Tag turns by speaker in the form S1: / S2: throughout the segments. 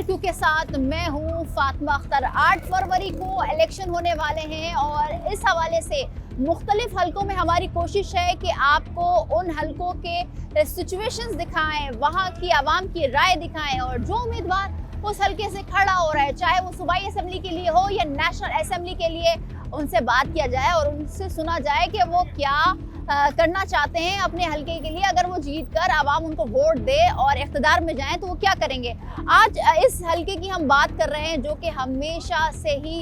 S1: Interview के साथ मैं हूं फातिमा अख्तर। 8 फरवरी को इलेक्शन होने वाले हैं और इस हवाले से मुख्तलिफ हलकों में हमारी कोशिश है कि आपको उन हलकों के सिचुएशंस दिखाएं, वहां की आवाम की राय दिखाएं और जो उम्मीदवार उस हलके से खड़ा हो रहा है, चाहे वो सूबाई असेंबली के लिए हो या नेशनल असेंबली के लिए, उनसे बात किया जाए और उनसे सुना जाए कि वो क्या करना चाहते हैं अपने हलके के लिए। अगर वो जीत कर आवाम उनको वोट दे और इख्तिदार में जाएं तो वो क्या करेंगे। आज इस हलके की हम बात कर रहे हैं जो कि हमेशा से ही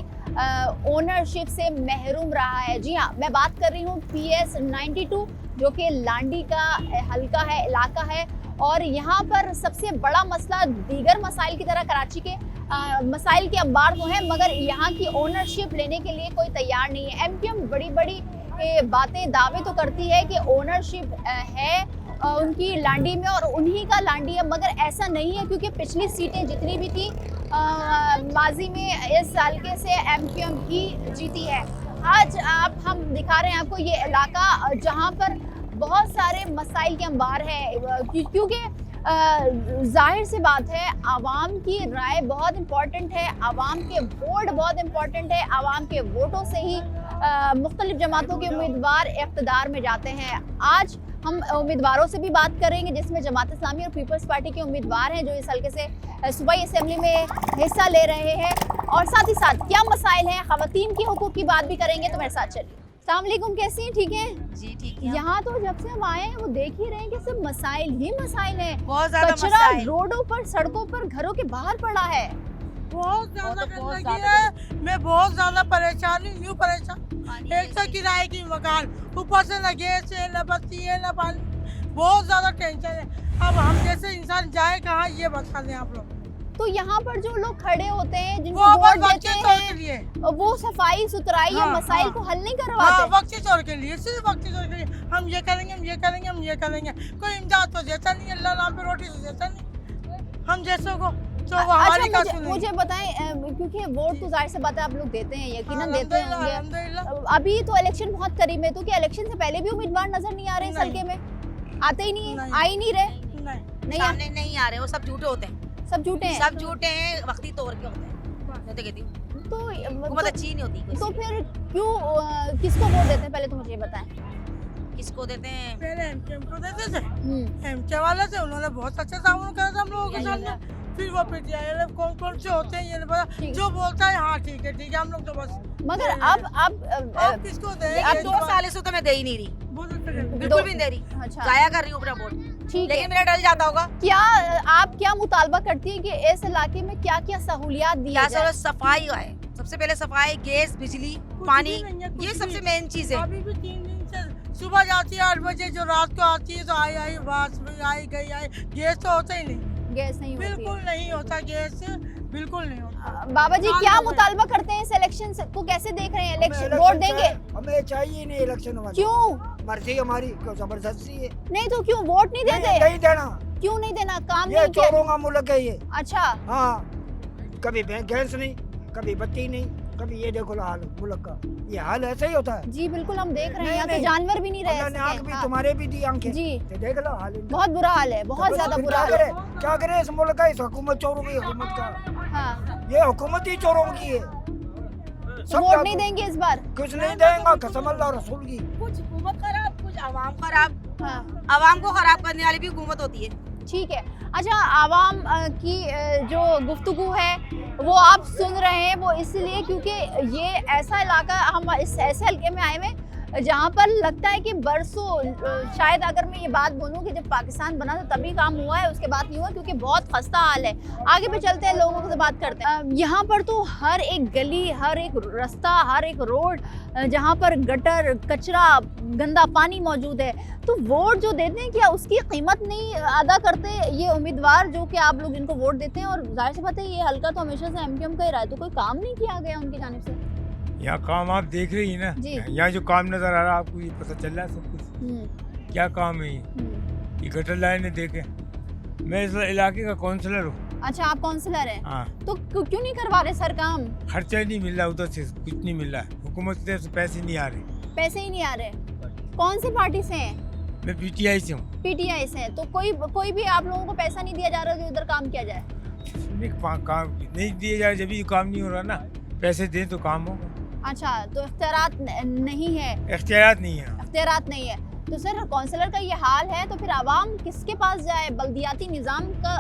S1: ओनरशिप से महरूम रहा है। जी हाँ, मैं बात कर रही हूँ PS 92 जो कि लांडी का हलका है, इलाका है। और यहाँ पर सबसे बड़ा मसला दीगर मसाइल की तरह कराची के मसाइल के अंबार तो हैं, मगर यहाँ की ओनरशिप लेने के लिए कोई तैयार नहीं है। MQM बड़ी बड़ी बातें दावे तो करती है कि ओनरशिप है उनकी लांडी में और उन्हीं का लांडी है, मगर ऐसा नहीं है क्योंकि पिछली सीटें जितनी भी थी माजी में इस हल्के से MQM ही जीती है। आज हम दिखा रहे हैं आपको ये इलाका जहाँ पर बहुत सारे मसाइल के अंबार है, क्योंकि जाहिर सी बात है आवाम की राय बहुत इम्पॉर्टेंट है, आवाम के वोट बहुत इम्पॉर्टेंट है। आवाम के वोटों से ही मुख्तलिफ जमातों के उम्मीदवार इक़्तिदार में जाते हैं। आज हम उम्मीदवारों से भी बात करेंगे जिसमें जमात इस्लामी और पीपल्स पार्टी के उम्मीदवार हैं जो इस हल्के से सूबाई असेंबली में हिस्सा ले रहे हैं, और साथ ही साथ क्या मसाइल हैं, ख़वातीन के हुकूक़ की बात भी करेंगे। तो मेरे साथ चलिए। अस्सलाम वालेकुम, कैसी हैं? ठीक हैं जी? ठीक है। यहाँ तो जब से हम आए हैं वो देख ही रहे हैं कि सिर्फ मसाइल ही मसाइल हैं। बहुत ज़्यादा कचरा रोडों पर, सड़कों पर, घरों के बाहर पड़ा है।
S2: बहुत ज्यादा गंदगी है। मैं बहुत ज्यादा परेशान हूँ, यूँ परेशान। एक तो किराए की मकान, ऊपर से न गैस है, न बत्ती है, न पानी, बहुत ज्यादा टेंशन है। अब हम जैसे इंसान जाए कहाँ, ये बता दें आप लोग।
S1: तो यहाँ पर जो लोग खड़े होते हैं, जिनको वोट देते हैं, वो सफाई सुथराई या मसाइल को हल नहीं करवाते।
S2: वक्ती तौर के लिए, सिर्फ वक्ती तौर के लिए हम ये करेंगे, हम ये करेंगे, हम ये करेंगे। कोई इमदाद तो देता नहीं, अल्लाह नाम पे रोटी तो देता नहीं हम जैसों को। तो
S1: अच्छा, मुझे बताएं, क्योंकि वोट तो जाहिर सी बात है आप लोग देते हैं, यकीनन देते होंगे। अभी तो इलेक्शन बहुत करीब है, तो क्या इलेक्शन से पहले भी उम्मीदवार नजर नहीं आ रहे इस हल्के में? आते ही नहीं है, आ ही नहीं रहे,
S3: सामने नहीं आ रहे, वो सब झूठे होते हैं।
S1: सब झूठे हैं,
S3: सब झूठे हैं, वक्ती तौर के होते हैं। मैं तो कहती हूँ
S1: तो
S3: हुकूमत अच्छी नहीं होती।
S1: तो फिर क्यों किसको वोट देते हैं, पहले तो मुझे ये बताएं।
S3: किसको देते हैं?
S2: पहले MQM को देते थे। MQM वाले थे, उन्होंने बहुत अच्छा सामना करा था हम लोगों के सामने। फिर वो PTI कौन कौन से होते हैं ये नहीं पता, जो बोलता है हाँ ठीक है ठीक है, हम लोग तो बस।
S1: मगर अब
S2: किसको दे?
S3: अब 2 साल से तो मैं दे ही नहीं रही, बिल्कुल भी नहीं दे रही।
S1: अच्छा,
S3: जाया कर रही हूँ अपना वोट,
S1: ठीक है,
S3: लेकिन मेरा डल जाता होगा।
S1: क्या आप क्या मुतालबा करती हैं कि इस इलाके में क्या क्या सहूलियात दी जाए?
S3: सफाई है, सबसे पहले सफाई, गैस, बिजली, पानी, ये सबसे मेन चीज है।
S2: अभी भी 3 दिन से सुबह जाती है 8 बजे, जो रात को आती है तो आई बस आई गई आई। गैस तो होता ही नहीं,
S1: गैस नहीं होती,
S2: बिल्कुल नहीं होता गैस, बिल्कुल नहीं होता।
S1: बाबा जी क्या मुतालबा करते हैं इस इलेक्शन को, कैसे देख रहे हैं? इलेक्शन वोट देंगे?
S4: हमें चाहिए नहीं इलेक्शन वाले।
S1: क्यों?
S4: मर्जी हमारी, क्यों जबरदस्ती है?
S1: नहीं तो क्यों वोट नहीं देते?
S4: नहीं देना।
S1: क्यों नहीं देना? काम
S4: ये
S1: नहीं किया?
S4: चोरों का मुल्क है ये।
S1: अच्छा,
S4: हाँ, कभी गैस नहीं, कभी बत्ती नहीं, कभी ये देखो हाल मुल्क का, ये हाल ऐसा ही होता है।
S1: जी बिल्कुल, हम देख रहे हैं, यहाँ तो
S4: नहीं,
S1: जानवर भी नहीं रह
S4: अल्लाह ने आँख
S1: सकते।
S4: भी
S1: हाँ।
S4: तुम्हारे भी दी आंखें
S1: जी,
S4: तो देख लो हाल इनका।
S1: बहुत बुरा हाल है, बहुत ज्यादा बुरा हाल है।
S4: क्या करे इस मुल्क का, इस हुकूमत चोरों की हुकूमत का।
S1: हाँ,
S4: ये हुकूमत ही चोरों की है।
S1: तो वोट नहीं देंगे इस बार?
S4: कुछ नहीं देंगे, कसम अल्लाह रसूल की।
S3: कुछ हुकूमत खराब, कुछ आवाम खराब।
S1: हाँ,
S3: आवाम को खराब करने वाली भी हुकूमत होती है।
S1: ठीक है। अच्छा, आवाम की जो गुफ्तगू है वो आप सुन रहे हैं, वो इसलिए क्योंकि ये ऐसा इलाका, हम इस ऐसे हल्के में आए हुए जहाँ पर लगता है कि बरसों, शायद अगर मैं ये बात बोलूँ कि जब पाकिस्तान बना था तभी काम हुआ है, उसके बाद नहीं हुआ, क्योंकि बहुत खस्ता हाल है। आगे भी चलते हैं, लोगों से बात करते हैं। यहाँ पर तो हर एक गली, हर एक रास्ता, हर एक रोड जहाँ पर गटर, कचरा, गंदा पानी मौजूद है, तो वोट जो देते हैं क्या उसकी कीमत नहीं अदा करते ये उम्मीदवार जो कि आप लोग इनको वोट देते हैं? और जाहिर सी बात है ये हल्का तो हमेशा से MQM का ही रहा है, तो कोई काम नहीं किया गया उनकी जानिब से?
S5: यहाँ काम आप देख रही है ना, यहाँ जो काम नजर आ रहा है आपको, ये पता चल रहा है सब कुछ क्या काम है। ये गटर लाइन देखे, मैं इस इलाके का काउंसलर हूँ।
S1: अच्छा, आप काउंसलर हैं?
S5: हाँ।
S1: तो क्यों नहीं करवा रहे सर काम?
S5: खर्चा नहीं मिल रहा, उधर से कुछ नहीं मिल रहा है, हुकूमत की तरफ से पैसे नहीं आ रहे।
S1: पैसे ही नहीं आ रहे? कौन सी पार्टी से हैं?
S5: मैं PTI से हूँ।
S1: PTI से हैं, तो कोई भी आप लोगों को पैसा नहीं दिया जा रहा जो इधर काम किया जाए?
S5: काम नहीं दिए जा रहे, जब भी काम नहीं हो रहा ना, पैसे दें तो काम होगा।
S1: अच्छा, तो इख्तियारात नहीं है,
S5: इख्तियारात नहीं है।
S1: इख्तियारात नहीं है। तो सर काउंसलर का ये हाल है तो फिर आवाम किसके पास जाए? बल्दियाती निज़ाम का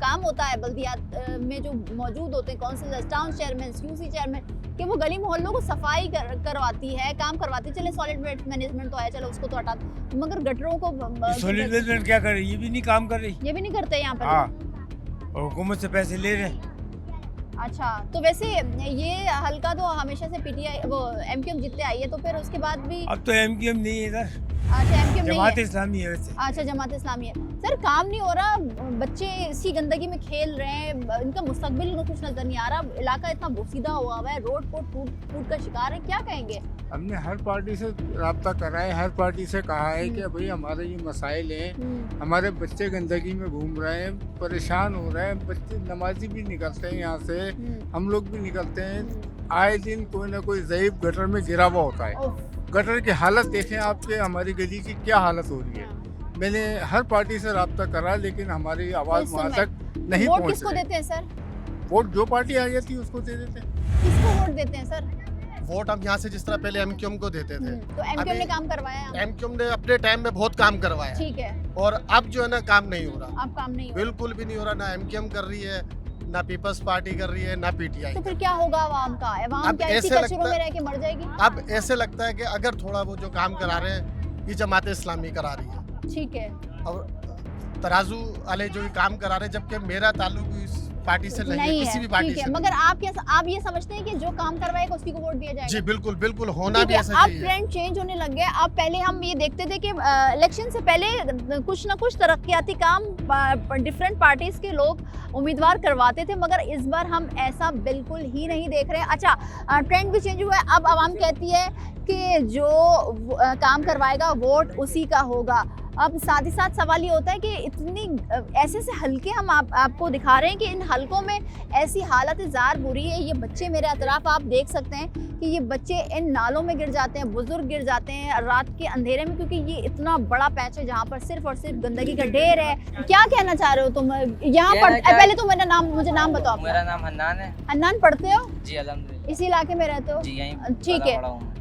S1: काम होता है बल्दियात में जो मौजूद होते हैं councillor, town chairman, UC chairman, कि वो गली मोहल्लों को सफाई करवाती है, काम करवाती है। चले सॉलिड वेस्ट मैनेजमेंट तो है, चलो उसको तो हटा दो, मगर गटरों को
S5: सॉलिड वेस्ट क्या कर रही है? ये भी नहीं काम कर रही।
S1: ये भी नहीं करते यहाँ पर।
S5: हाँ, और हुकूमत से पैसे ले रहे हैं।
S1: अच्छा, तो वैसे ये हल्का तो हमेशा से पीटीआई वो एमक्यूएम जीतते आई है, तो फिर उसके बाद भी
S5: अब तो एमक्यूएम नहीं है इधर,
S1: अच्छा एमक्यूएम नहीं
S5: जमात
S1: है।
S5: इस्लामी है वैसे।
S1: अच्छा, जमात इस्लामी है। सर काम नहीं हो रहा, बच्चे इसी गंदगी में खेल रहे हैं, इनका मुस्तकबिल को कुछ नजर नहीं आ रहा, इलाका इतना बोसीदा हुआ है, रोड को टूट का शिकार है, क्या कहेंगे?
S6: हमने हर पार्टी से रब्ता करा है, हर पार्टी से कहा है कि भाई हमारे ये मसाइल हैं, हमारे बच्चे गंदगी में घूम रहे हैं, परेशान हो रहे हैं, बच्चे नमाजी भी निकलते हैं यहाँ से, हम लोग भी निकलते हैं, आए दिन कोई ना कोई ज़ईफ गटर में गिरा हुआ होता है। गटर की हालत देखें आपके, हमारी गली की क्या हालत हो रही है। मैंने हर पार्टी से रब्ता करा, लेकिन हमारी आवाज़ वहाँ तक नहीं
S1: वोट
S6: पहुँच
S1: किसको
S6: रही।
S1: देते हैं सर?
S6: वोट जो पार्टी आ जाती है उसको दे देते हैं।
S1: किसको वोट देते हैं सर?
S7: वोट हम यहाँ से जिस तरह पहले एमक्यूएम को देते थे,
S1: तो एमक्यूएम ने काम करवाया?
S7: एमक्यूएम ने अपने टाइम में बहुत काम करवाया,
S1: ठीक है,
S7: और अब जो है ना काम नहीं हो रहा,
S1: अब काम नहीं हो
S7: बिल्कुल भी नहीं हो रहा। ना एमक्यूएम कर रही है, ना पीपल्स पार्टी कर रही है, ना पीटीआई।
S1: तो फिर क्या होगा आवाम का? आवाम
S7: अब
S1: क्या इसी
S7: ऐसे
S1: कचरों
S7: लगता-
S1: में रह के मर जाएगी?
S7: अब ऐसे लगता है कि अगर थोड़ा वो जो काम करा रहे हैं ये जमात इस्लामी करा रही है,
S1: ठीक है,
S7: और तराजू वाले जो ये काम करा रहे हैं, जबकि मेरा ताल्लुक इस पार्टी से नहीं है, किसी भी पार्टी
S1: ठीक है,
S7: से
S1: मगर आप ये समझते हैं कि जो काम करवाएगा उसी को वोट दिया जाएगा?
S7: जी बिल्कुल बिल्कुल, होना
S1: ठीक
S7: भी
S1: है,
S7: ऐसा
S1: अब
S7: चाहिए।
S1: ट्रेंड चेंज होने लग गया। अब पहले हम ये देखते थे कि इलेक्शन से पहले कुछ ना कुछ तरक्याती काम डिफरेंट पार्टीज के लोग उम्मीदवार करवाते थे, मगर इस बार हम ऐसा बिल्कुल ही नहीं देख रहे। अच्छा, ट्रेंड भी चेंज हुआ है, अब आवाम कहती है कि जो काम करवाएगा वोट उसी का होगा। अब साथ ही साथ सवाल ये होता है कि इतनी ऐसे से हल्के हम आपको दिखा रहे हैं कि इन हलकों में ऐसी हालत ज़ार बुरी है। ये बच्चे मेरे अतराफ आप देख सकते हैं कि ये बच्चे इन नालों में गिर जाते हैं, बुजुर्ग गिर जाते हैं रात के अंधेरे में, क्योंकि ये इतना बड़ा पैच है जहाँ पर सिर्फ और सिर्फ गंदगी का ढेर है। क्या कहना चाह रहे हो तुम? यहाँ पर पहले तो मुझे नाम बताओ।
S8: मेरा नाम हन्नान है।
S1: हन्नान पढ़ते हो?
S8: जी अल्हम्दुलिल्लाह।
S1: इसी इलाके में रहते हो?
S8: जी यहीं
S1: ठीक है,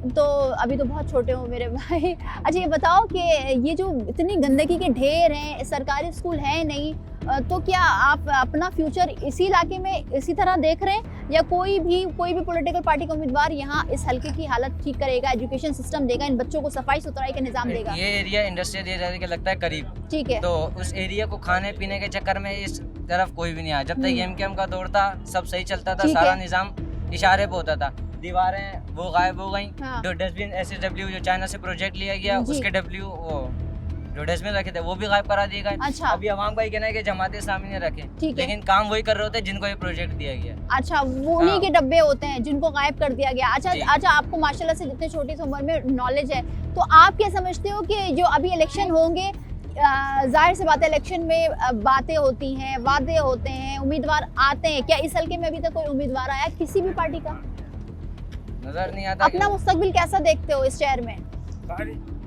S1: तो अभी तो बहुत छोटे हो मेरे भाई। अच्छा ये बताओ कि ये जो इतनी गंदगी के ढेर हैं, सरकारी स्कूल है नहीं, तो क्या आप अपना फ्यूचर इसी इलाके में इसी तरह देख रहे हैं, या कोई भी पॉलिटिकल पार्टी का उम्मीदवार यहाँ इस हल्के की हालत ठीक करेगा, एजुकेशन सिस्टम देगा, इन बच्चों को सफाई सुथराई का निजाम देगा?
S8: ये एरिया इंडस्ट्रियल एरिया के लगता है करीब,
S1: ठीक है,
S8: तो उस एरिया को खाने पीने के चक्कर में इस तरफ कोई भी नहीं आया। जब तक एमकेएम का दौर था सब सही चलता था,
S1: ठीक
S8: सारा
S1: है।
S8: निजाम इशारे पे होता था। दीवारें वो गायब हो गई,
S1: हाँ।
S8: जो डस्टबिन SSW जो चाइना से प्रोजेक्ट लिया गया
S1: जी।
S8: उसके जो डस्टबिन रखे थे वो भी गायब करा दिए गए।
S1: अच्छा।
S8: अभी अवाम का ये कहना है कि जमात इस्लामी ने रखे,
S1: ठीक है।
S8: लेकिन काम वही कर रहे होते हैं जिनको ये प्रोजेक्ट दिया गया।
S1: अच्छा, वो उन्हीं
S8: हाँ।
S1: के डब्बे होते हैं जिनको गायब कर दिया गया।
S8: जी।
S1: अच्छा, आपको माशाल्लाह से जितने छोटी सी उम्र में नॉलेज है, तो आप क्या समझते हो कि जो अभी इलेक्शन होंगे, जाहिर सी बात है इलेक्शन में बातें होती हैं, वादे होते हैं, उम्मीदवार आते हैं, क्या इस हल्के में अभी तक कोई उम्मीदवार आया किसी भी पार्टी का?
S8: नजर नहीं आता।
S1: अपना मुस्तकबिल कैसा देखते हो इस शहर में?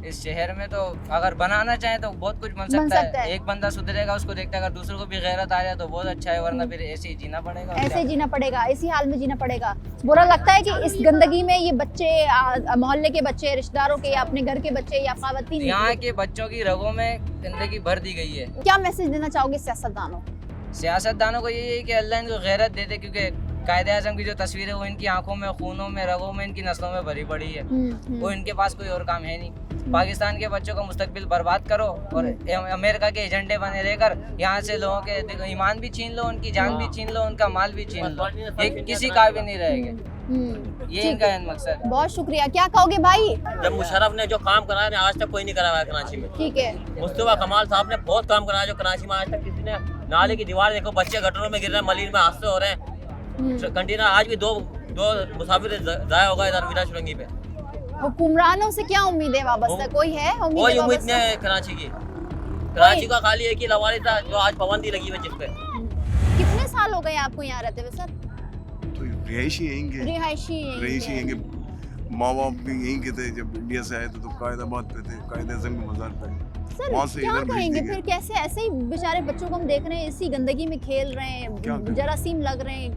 S8: इस शहर में तो अगर बनाना चाहे तो बहुत कुछ बन
S1: बन
S8: सकता
S1: सकता है।
S8: एक बंदा सुधरेगा उसको देखता है, अगर दूसरों को भी गैरत आ जाए तो बहुत अच्छा है, वरना फिर ऐसे ही जीना पड़ेगा।
S1: ऐसे ही जीना पड़ेगा, इसी हाल में जीना पड़ेगा। बुरा लगता है कि इस गंदगी में ये बच्चे, मोहल्ले के बच्चे, रिश्तेदारों के, या अपने घर के बच्चे, या खवातीन,
S8: यहाँ के बच्चों की रगों में गंदगी भर दी गई है।
S1: क्या मैसेज देना चाहोगे सियासतदानों?
S8: सियासतदानों को यही है कि अल्लाह इनको गैरत दे दे, क्योंकि कायदे आज़म की जो तस्वीर है वो इनकी आंखों में, खूनों में, रगों में, इनकी नस्लों में भरी पड़ी है। वो इनके पास कोई और काम है नहीं। पाकिस्तान के बच्चों का मुस्तकबिल बर्बाद करो और अमेरिका के एजेंडे बने रहकर यहाँ से लोगों के ईमान भी छीन लो, उनकी जान भी छीन लो, उनका माल भी छीन लो, ये किसी का भी नहीं रहेगा। ये इनका मकसद है।
S1: बहुत शुक्रिया। क्या कहोगे भाई?
S9: जब मुशर्रफ ने जो काम कराया ना आज तक कोई नहीं कराया कराची में।
S1: ठीक है,
S9: मुस्तफा कमाल साहब ने बहुत काम कराया जो कराची में आज तक किसी ने, नाले की दीवार देखो, बच्चे गटरों में गिर रहे हैं, मलीन में हादसे हो रहे हैं, कंटेनर आज भी दो मुसाफिर जाया होगा इधर वीरा सुरंगी पे।
S1: हुक्मरानों से क्या उम्मीद है वाबस्ता? कोई है
S9: कोई उम्मीद
S1: वाबस्ता?
S9: नहीं है कराची की। कराची का खाली एक ही लवारी था जो आज पाबंदी लगी हुई है जिस पे।
S1: कितने साल हो गए आपको यहाँ रहते हुए सर?
S10: तो रिहायशी यहीं
S1: रिहायशी
S10: यहीं के माँ बाप भी यहीं के थे। जब इंडिया से आए थे तो कायदाबाद पे थे, कायद-ए-आज़म के मज़ार पे।
S1: सर
S10: वहाँ से
S1: क्या
S10: इधर भेज
S1: कहेंगे
S10: दी
S1: फिर,
S10: गई।
S1: कैसे ऐसे ही बेचारे बच्चों को हम देख रहे हैं इसी गंदगी में खेल रहे
S10: क्या
S1: हैं,
S10: करें?
S1: जरासीम लग रहे हैं।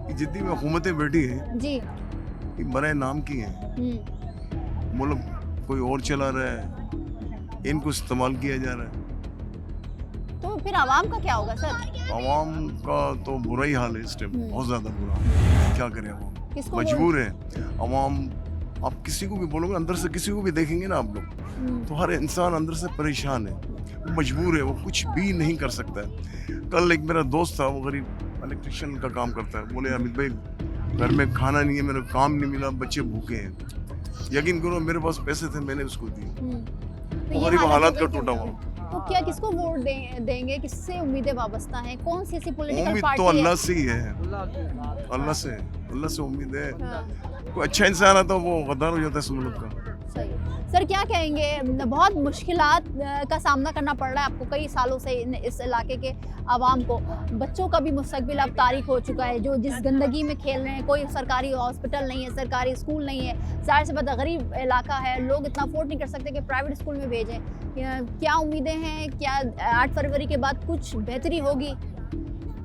S10: कि जितनी भी हुकूमतें बैठी है
S1: जी।
S10: ये बड़े नाम की हैं, मुल्क कोई और चला रहा है, इनको इस्तेमाल किया जा रहा है।
S1: तो फिर आवाम का क्या होगा सर?
S10: आवाम का तो बुरा ही हाल है इस टाइम, बहुत ज़्यादा बुरा। क्या करें आवाम,
S1: किसको
S10: मजबूर है आवाम। आप किसी को भी बोलोगे, अंदर से किसी को भी देखेंगे ना आप लोग, तो हर इंसान अंदर से परेशान है, वो मजबूर है, वो कुछ भी नहीं कर सकता है। कल एक मेरा दोस्त था, वो गरीब इलेक्ट्रिशियन का काम करता है, बोले अमित भाई घर में खाना नहीं है, मेरे को काम नहीं मिला, बच्चे भूखे हैं। यकीन करो मेरे पास पैसे थे, मैंने उसको दिए।
S1: तो ये
S10: गरीब हालात का
S1: हो गई
S10: टूटा
S1: क्या?
S10: हुआ।
S1: तो क्या किसको वोट देंगे, किससे उम्मीदें वाबस्ता हैं, कौन सी ऐसी पॉलिटिकल
S10: उम्मीद
S1: पार्टी
S10: तो
S1: है?
S10: अल्लाह से ही है, अल्लाह से उम्मीद है।
S1: हाँ,
S10: कोई अच्छा इंसान आता वो गद्दार हो जाता है इस मुल्क का।
S1: सही। सर क्या कहेंगे, बहुत मुश्किलात का सामना करना पड़ रहा है आपको कई सालों से इस इलाके के आवाम को। बच्चों का भी मुस्तकबिल अब तारीख हो चुका है, जो जिस गंदगी में खेल रहे हैं। कोई सरकारी हॉस्पिटल नहीं है, सरकारी स्कूल नहीं है, ज़ाहिर सी बात है गरीब इलाका है, लोग इतना अफोर्ड नहीं कर सकते कि प्राइवेट स्कूल में भेजें। क्या उम्मीदें हैं, क्या 8 फरवरी के बाद कुछ बेहतरी होगी?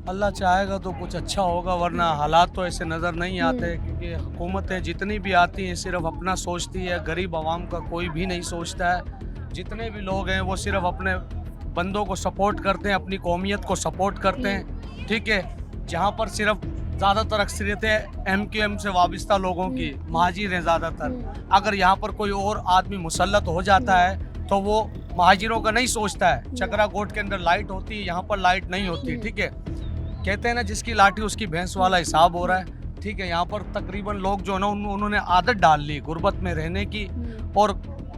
S11: अल्लाह चाहेगा तो कुछ अच्छा होगा, वरना हालात तो ऐसे नज़र नहीं आते, क्योंकि हुकूमतें जितनी भी आती हैं सिर्फ अपना सोचती है, गरीब आवाम का कोई भी नहीं सोचता है। जितने भी लोग हैं वो सिर्फ अपने बंदों को सपोर्ट करते हैं, अपनी कौमियत को सपोर्ट करते हैं, ठीक है। जहाँ पर सिर्फ ज़्यादातर अक्सरियतें MQM से वाबस्ता लोगों की महाजिर हैं ज़्यादातर। अगर यहाँ पर कोई और आदमी मुसल्लत हो जाता है तो वो महाजिरों का नहीं सोचता है। चकरा कोट के अंदर लाइट होती है, यहाँ पर लाइट नहीं होती, ठीक है। कहते हैं ना जिसकी लाठी उसकी भैंस वाला हिसाब हो रहा है, ठीक है। यहाँ पर तकरीबन लोग जो है ना उन्होंने आदत डाल ली गुर्बत में रहने की और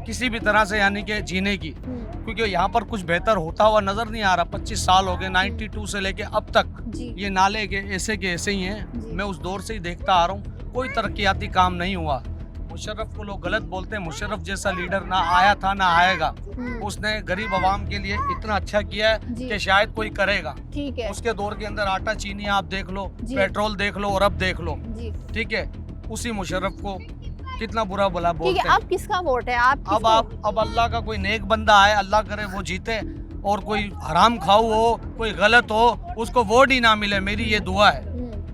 S11: किसी भी तरह से यानी कि जीने की, क्योंकि यहाँ पर कुछ बेहतर होता हुआ नज़र नहीं आ रहा। 25 साल हो गए, 92 से लेके अब तक ये नाले के ऐसे ही हैं। मैं उस दौर से ही देखता आ रहा हूँ, कोई तरक्याती काम नहीं हुआ। मुशर्रफ को लोग गलत बोलते हैं, मुशर्रफ जैसा लीडर ना आया था ना आएगा। उसने गरीब आवाम के लिए इतना अच्छा किया है कि शायद कोई करेगा,
S1: ठीक है।
S11: उसके दौर के अंदर आटा चीनी आप देख लो, पेट्रोल देख लो और अब देख लो, ठीक है। उसी मुशर्रफ को कितना बुरा भला बोलते हैं।
S1: अब किसका वोट है?
S11: अब अल्लाह का कोई नेक बंदा आए, अल्लाह करे वो जीते, और कोई हराम खाऊ हो, कोई गलत हो, उसको वोट ही ना मिले। मेरी ये दुआ है,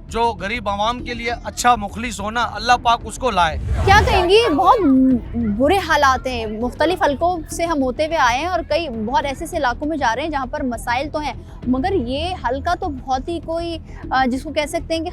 S11: जो गरीब आवाम के लिए अच्छा मुखलिस होना, अल्लाह पाक उसको लाए।
S1: क्या कहेंगी, बहुत बुरे हालात हैं, मुख्तलिफ हलकों से हम होते हुए आए हैं और कई बहुत ऐसे इलाकों में जा रहे हैं जहाँ पर मसाइल तो हैं, मगर ये हल्का तो बहुत ही कोई जिसको कह सकते हैं कि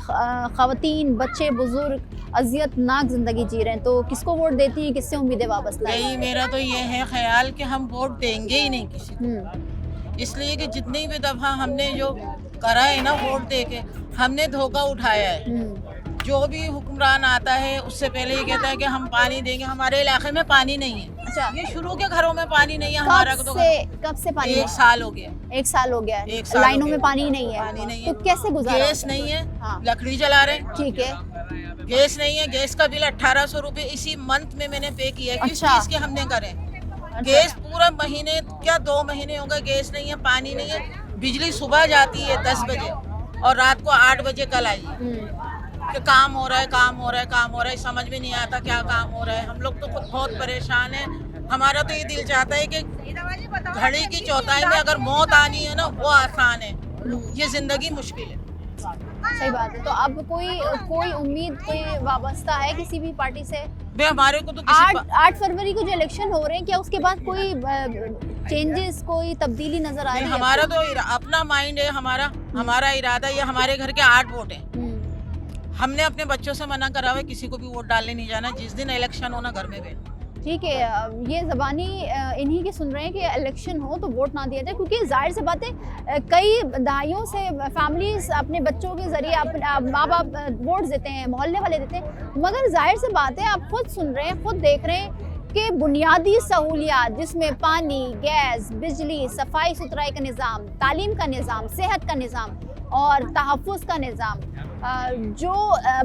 S1: ख़वातीन, बच्चे, बुजुर्ग अजियतनाक ज़िंदगी जी रहे हैं। तो किसको वोट देती हैं, किससे उम्मीदें वाबस्ता हैं?
S2: नहीं, मेरा तो ये है ख्याल कि हम वोट देंगे ही नहीं किसी को, इसलिए कि जितनी भी दफ़ा हमने जो करा है ना वोट दे के, हमने धोखा उठाया है। जो भी हुक्मरान आता है उससे पहले ये कहता है कि हम पानी देंगे, हमारे इलाके में पानी नहीं है।
S1: अच्छा,
S2: ये शुरू के घरों में पानी नहीं है हमारा।
S1: कब से पानी?
S2: 1 साल हो गया।
S1: 1 साल हो गया।
S2: 1 साल
S1: लाइनों
S2: हो
S1: में
S2: गया।
S1: पानी नहीं है,
S2: पानी नहीं है,
S1: तो कैसे गुजारा?
S2: गैस नहीं है,
S1: हाँ।
S2: लकड़ी जला रहे हैं,
S1: ठीक है।
S2: गैस नहीं है, गैस का बिल 1800 रुपए इसी मंथ में मैंने पे किया है। किस
S1: अच्छा।
S2: चीज के हमने करे? गैस पूरा महीने क्या 2 महीने हो गए गैस नहीं है, पानी नहीं है। बिजली सुबह जाती है 10 बजे और रात को 8 बजे कल आई कि काम हो रहा है, काम हो रहा है, काम हो रहा है, समझ में नहीं आता क्या काम हो रहा है। हम लोग तो खुद बहुत परेशान हैं। हमारा तो ये दिल चाहता है कि घड़ी की चौथाई में अगर मौत आनी है ना वो आसान है, ये जिंदगी मुश्किल है।
S1: सही बात है। तो अब कोई उम्मीद, कोई वाबस्ता है किसी भी पार्टी से?
S2: हमारे को तो
S1: 8 फरवरी को जो इलेक्शन हो रहे हैं, क्या उसके बाद कोई चेंजेस, कोई तब्दीली नजर आ रही है?
S2: हमारा तो अपना माइंड है, हमारा इरादा, ये हमारे घर के 8 वोट हैं। हमने अपने बच्चों से मना करा हुआ है किसी को भी वोट डालने नहीं जाना, जिस दिन इलेक्शन होना घर में बैठना।
S1: ठीक है, ये ज़बानी इन्हीं की सुन रहे हैं कि इलेक्शन हो तो वोट ना दिया जाए, क्योंकि जाहिर सी बात है कई दहाइयों से फैमिलीज अपने बच्चों के ज़रिए अपने माँ बाप वोट देते हैं, मोहल्ले वाले देते हैं, मगर जाहिर सी बात है आप खुद सुन रहे हैं, खुद देख रहे हैं कि बुनियादी सहूलियात जिसमें पानी, गैस, बिजली, सफाई सुथराई का निज़ाम, तालीम का निज़ाम, सेहत का निज़ाम और तहफ़्फ़ुज़ का निज़ाम, जो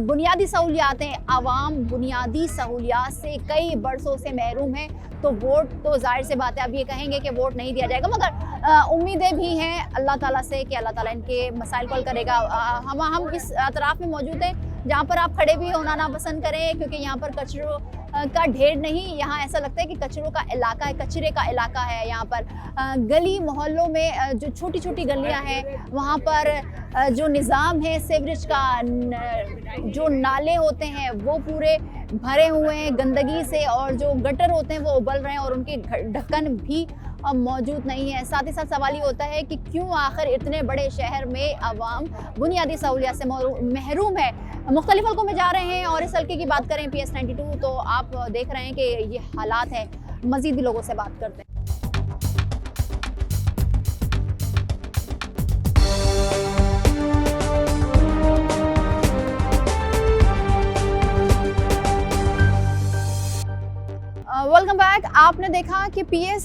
S1: बुनियादी सहूलियात हैं, आवाम बुनियादी सहूलियात से कई बरसों से महरूम है। तो वोट तो जाहिर से बात है अब ये कहेंगे कि वोट नहीं दिया जाएगा, मगर उम्मीदें भी हैं अल्लाह ताला से कि अल्लाह ताला इनके मसाइल को हल करेगा। हम इस अतराफ़ में मौजूद हैं जहाँ पर आप खड़े भी होना ना पसंद करें, क्योंकि यहाँ पर का ढेर नहीं, यहाँ ऐसा लगता है कि कचरों का इलाका है, कचरे का इलाका है। यहाँ पर गली मोहल्लों में जो छोटी छोटी गलियाँ हैं वहाँ पर जो निज़ाम है सीवरेज का, जो नाले होते हैं वो पूरे भरे हुए हैं गंदगी से, और जो गटर होते हैं वो उबल रहे हैं और उनके ढक्कन भी मौजूद नहीं है। साथ ही साथ सवाल ये होता है कि क्यों आखिर इतने बड़े शहर में आवाम बुनियादी सहूलियत से महरूम है। मुख्तलिफ हल्कों में जा रहे हैं और इस हल्के की बात करें PS 92 तो आप देख रहे हैं कि ये हालात है। मज़ीद भी लोगों से बात करते हैं। Welcome back. आपने देखा कि PS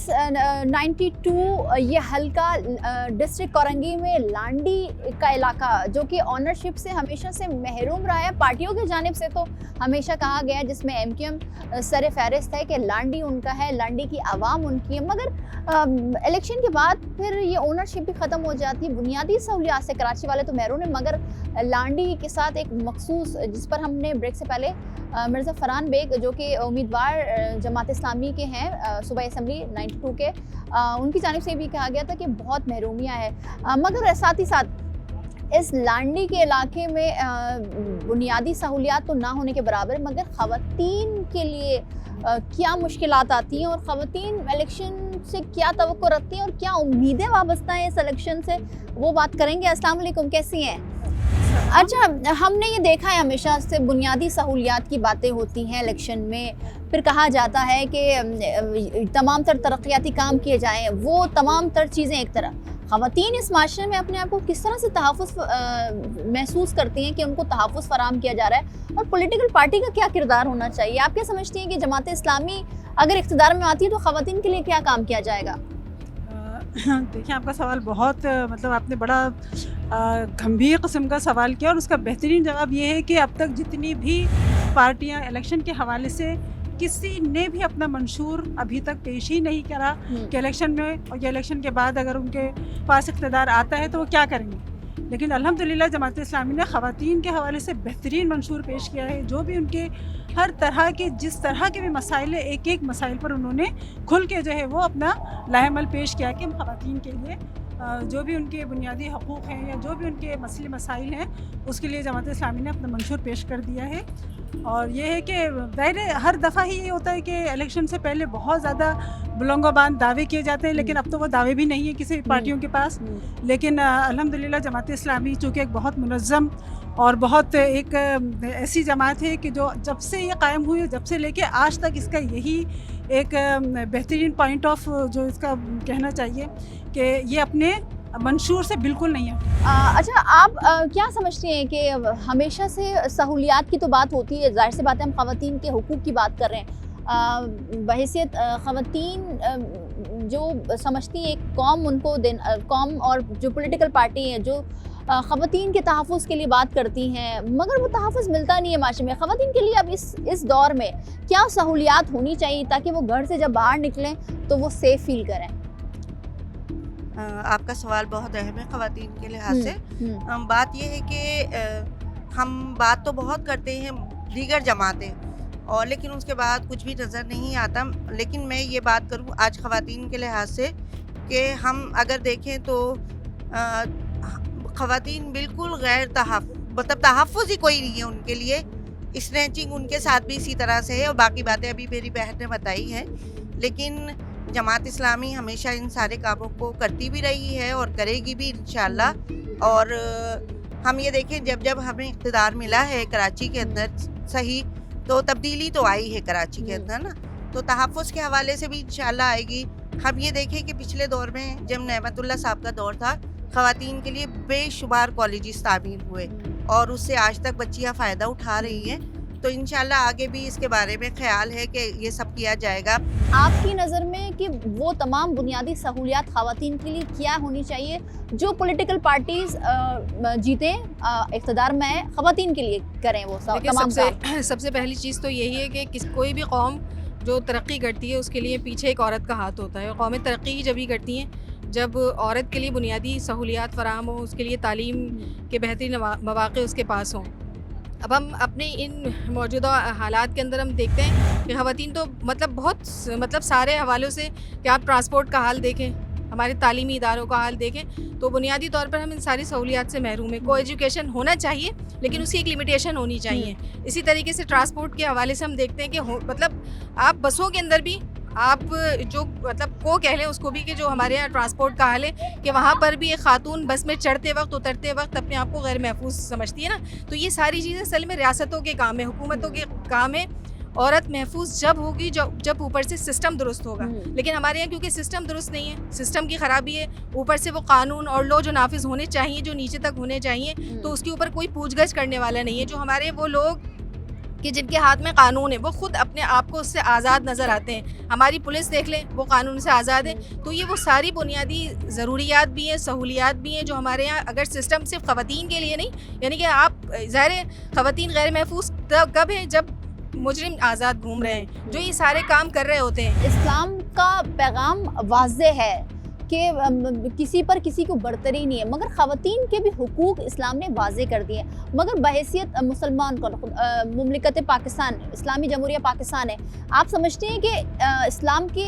S1: 92 ये हल्का डिस्ट्रिक्ट कोरंगी में लांडी का इलाका जो कि ऑनरशिप से हमेशा से महरूम रहा है। पार्टियों की जानिब से तो हमेशा कहा गया है, जिसमें MQM सर फहरिस्त है कि लांडी उनका है, लांडी की आवाम उनकी है, मगर इलेक्शन के बाद फिर ये ओनरशिप भी ख़त्म हो जाती है। बुनियादी सहूलियात से कराची वाले तो महरूम है, मगर लांडी के साथ एक मखसूस, जिस पर हमने ब्रेक से पहले मिर्ज़ा फरहान बेग जो कि उम्मीदवार जमात इस्लामी के हैं सूबाई असम्बली 92 के, उनकी जानिब से भी कहा गया था कि बहुत महरूमियाँ है। मगर साथ ही साथ इस लांडी के इलाके में बुनियादी सहूलियात तो ना होने के बराबर, मगर ख़वातीन के लिए क्या मुश्किलात आती हैं और ख़वातीन इलेक्शन से क्या तवक्को रखती हैं और क्या उम्मीदें वाबस्ता हैं इस इलेक्शन से, वो बात करेंगे। अस्सलाम वालेकुम, कैसी हैं? अच्छा, हमने ये देखा है हमेशा से बुनियादी सहूलियात की बातें होती हैं इलेक्शन में, फिर कहा जाता है कि तमाम तर तरक्याती काम किए जाएं, वो तमाम तर चीज़ें एक तरह। ख़वातीन इस माशरे में अपने आप को किस तरह से तहफ़्फ़ुज़ महसूस करती हैं कि उनको तहफ़्फ़ुज़ फराहम किया जा रहा है, और पॉलिटिकल पार्टी का क्या किरदार होना चाहिए? आप क्या समझती हैं कि जमात इस्लामी अगर इक़्तिदार में आती है तो ख़वातीन के लिए क्या काम किया जाएगा?
S12: देखिए, आपका सवाल बहुत मतलब आपने बड़ा गंभीर किस्म का सवाल किया, और उसका बेहतरीन जवाब ये है कि अब तक जितनी भी पार्टियां इलेक्शन के हवाले से किसी ने भी अपना मंशूर अभी तक पेश ही नहीं करा कि इलेक्शन में और या इलेक्शन के बाद अगर उनके पास इक़्तिदार आता है तो वो क्या करेंगे। लेकिन अल्हम्दुलिल्लाह जमात इस्लामी ने ख़वातीन के हवाले से बेहतरीन मंशूर पेश किया है। जो भी उनके हर तरह के जिस तरह के भी मसाइल है, एक एक मसाइल पर उन्होंने खुल के जो है वो अपना लाहेमल पेश किया कि हम ख़वातीन के लिए जो भी उनके बुनियादी हकूक़ हैं या जो भी उनके मसले मसाइल हैं उसके लिए जमात इस्लामी ने अपना मंशूर पेश कर दिया है। और ये है कि ज़ाहिर है हर दफ़ा ही ये होता है कि इलेक्शन से पहले बहुत ज़्यादा बुलंदबान दावे किए जाते हैं, लेकिन अब तो वो दावे भी नहीं है किसी पार्टियों के पास। लेकिन अल्हम्दुलिल्लाह जमात इस्लामी चूँकि एक बहुत मुनज़्ज़म और बहुत एक ऐसी जमात है कि जो जब से ये कायम हुई, जब से लेके आज तक इसका यही एक बेहतरीन पॉइंट ऑफ जो इसका कहना चाहिए कि ये अपने मंशूर से बिल्कुल नहीं है।
S1: अच्छा, आप क्या समझती हैं कि हमेशा से सहूलियात की तो बात होती है, जाहिर सी बात है हम ख़वातीन के हुकूक़ की बात कर रहे हैं। बहैसियत ख़वातीन जो समझती है एक कौम उनको कौम और जो पॉलिटिकल पार्टी हैं जो ख़वातीन के तहफ़्फ़ुज़ के लिए बात करती हैं, मगर वो तहफ़्फ़ुज़ मिलता नहीं है माशरे में। ख़वातीन के लिए अब इस दौर में क्या सहूलियात होनी चाहिए ताकि वो घर से जब बाहर निकलें तो वो सेफ़ फील करें?
S13: आपका सवाल बहुत अहम है ख़वातीन के लिहाज से। बात यह है कि हम बात तो बहुत करते हैं दीगर जमातें, और लेकिन उसके बाद कुछ भी नज़र नहीं आता। लेकिन मैं ये बात करूँ आज ख़वातीन के लिहाज से कि हम अगर देखें तो ख़वातीन बिल्कुल गैर मतलब तहफ़्फ़ुज़ ही कोई नहीं है उनके लिए। स्नैचिंग उनके साथ भी इसी तरह से है, और बाकी बातें अभी मेरी बहन ने बताई हैं। लेकिन जमात इस्लामी हमेशा इन सारे कामों को करती भी रही है और करेगी भी इंशाअल्लाह। और हम ये देखें जब हमें इक़्तिदार मिला है कराची के अंदर सही, तो तब्दीली तो आई है कराची के अंदर ना, तो तहफ़्फ़ुज़ के हवाले से भी इंशाअल्लाह आएगी। हम ये देखें कि पिछले दौर में जब नेमतुल्लाह साहब का दौर था, ख़वातीन के लिए बेशुमार कॉलेजेस तामीर हुए और उससे आज तक बच्चियाँ फ़ायदा उठा रही हैं। तो इंशाल्लाह आगे भी इसके बारे में ख्याल है कि ये सब किया जाएगा।
S1: आपकी नज़र में कि वो तमाम बुनियादी सहूलियात ख़वातीन के लिए क्या होनी चाहिए जो पॉलिटिकल पार्टीज़ जीतें इक़्तिदार में ख़वातीन के लिए करें वो तमाम?
S14: सबसे पहली चीज़ तो यही है कि कोई भी कौम जो तरक्की करती है उसके लिए पीछे एक औरत का हाथ होता है। कौमें तरक्की ही जब ही करती हैं जब औरत के लिए बुनियादी सहूलियात फ़राहम हो, उसके लिए तालीम के बेहतरीन मौक़े उसके पास हों। अब हम अपने इन मौजूदा हालात के अंदर हम देखते हैं कि ख़वातीन तो मतलब सारे हवालों से कि आप ट्रांसपोर्ट का हाल देखें, हमारे तालीमी इदारों का हाल देखें, तो बुनियादी तौर पर हम इन सारी सहूलियात से महरूम हैं। को एजुकेशन होना चाहिए लेकिन उसकी एक लिमिटेशन होनी चाहिए। इसी तरीके से ट्रांसपोर्ट के हवाले से हम देखते हैं कि आप बसों के अंदर भी आप जो को कह लें उसको भी कि जो हमारे यहाँ ट्रांसपोर्ट का हाल है कि वहाँ पर भी एक खातून बस में चढ़ते वक्त उतरते वक्त अपने आप को गैर महफूज समझती है ना। तो ये सारी चीज़ें असल में रियासतों के काम है, हुकूमतों के काम है। औरत महफूज जब होगी जब ऊपर से सिस्टम दुरुस्त होगा, लेकिन हमारे यहाँ क्योंकि सिस्टम दुरुस्त नहीं है, सिस्टम की ख़राबी है, ऊपर से वो कानून और लॉ जो नाफिज होने चाहिए, जो नीचे तक होने चाहिए, तो उसके ऊपर कोई पूछगछ करने वाला नहीं है। जो हमारे वो लोग कि जिनके हाथ में कानून है वो खुद अपने आप को उससे आज़ाद नज़र आते हैं। हमारी पुलिस देख लें, वो कानून से आज़ाद है। तो ये वो सारी बुनियादी ज़रूरियात भी हैं, सहूलियात भी हैं जो हमारे यहाँ, अगर सिस्टम सिर्फ ख़वातीन के लिए नहीं, यानी कि आप ज़ाहिर ख़वातीन गैर महफूज कब है जब मुजरिम आज़ाद घूम रहे हैं, जो ये सारे काम कर रहे होते हैं।
S1: इस्लाम का पैगाम वाज़ेह है कि किसी पर किसी को बरतरी नहीं है, मगर ख़वातीन के भी हुकूक इस्लाम ने वाज़े कर दिए। मगर बहैसियत मुसलमान को मुमलिकत पाकिस्तान, इस्लामी जमहूरिया पाकिस्तान है, आप समझते हैं कि इस्लाम के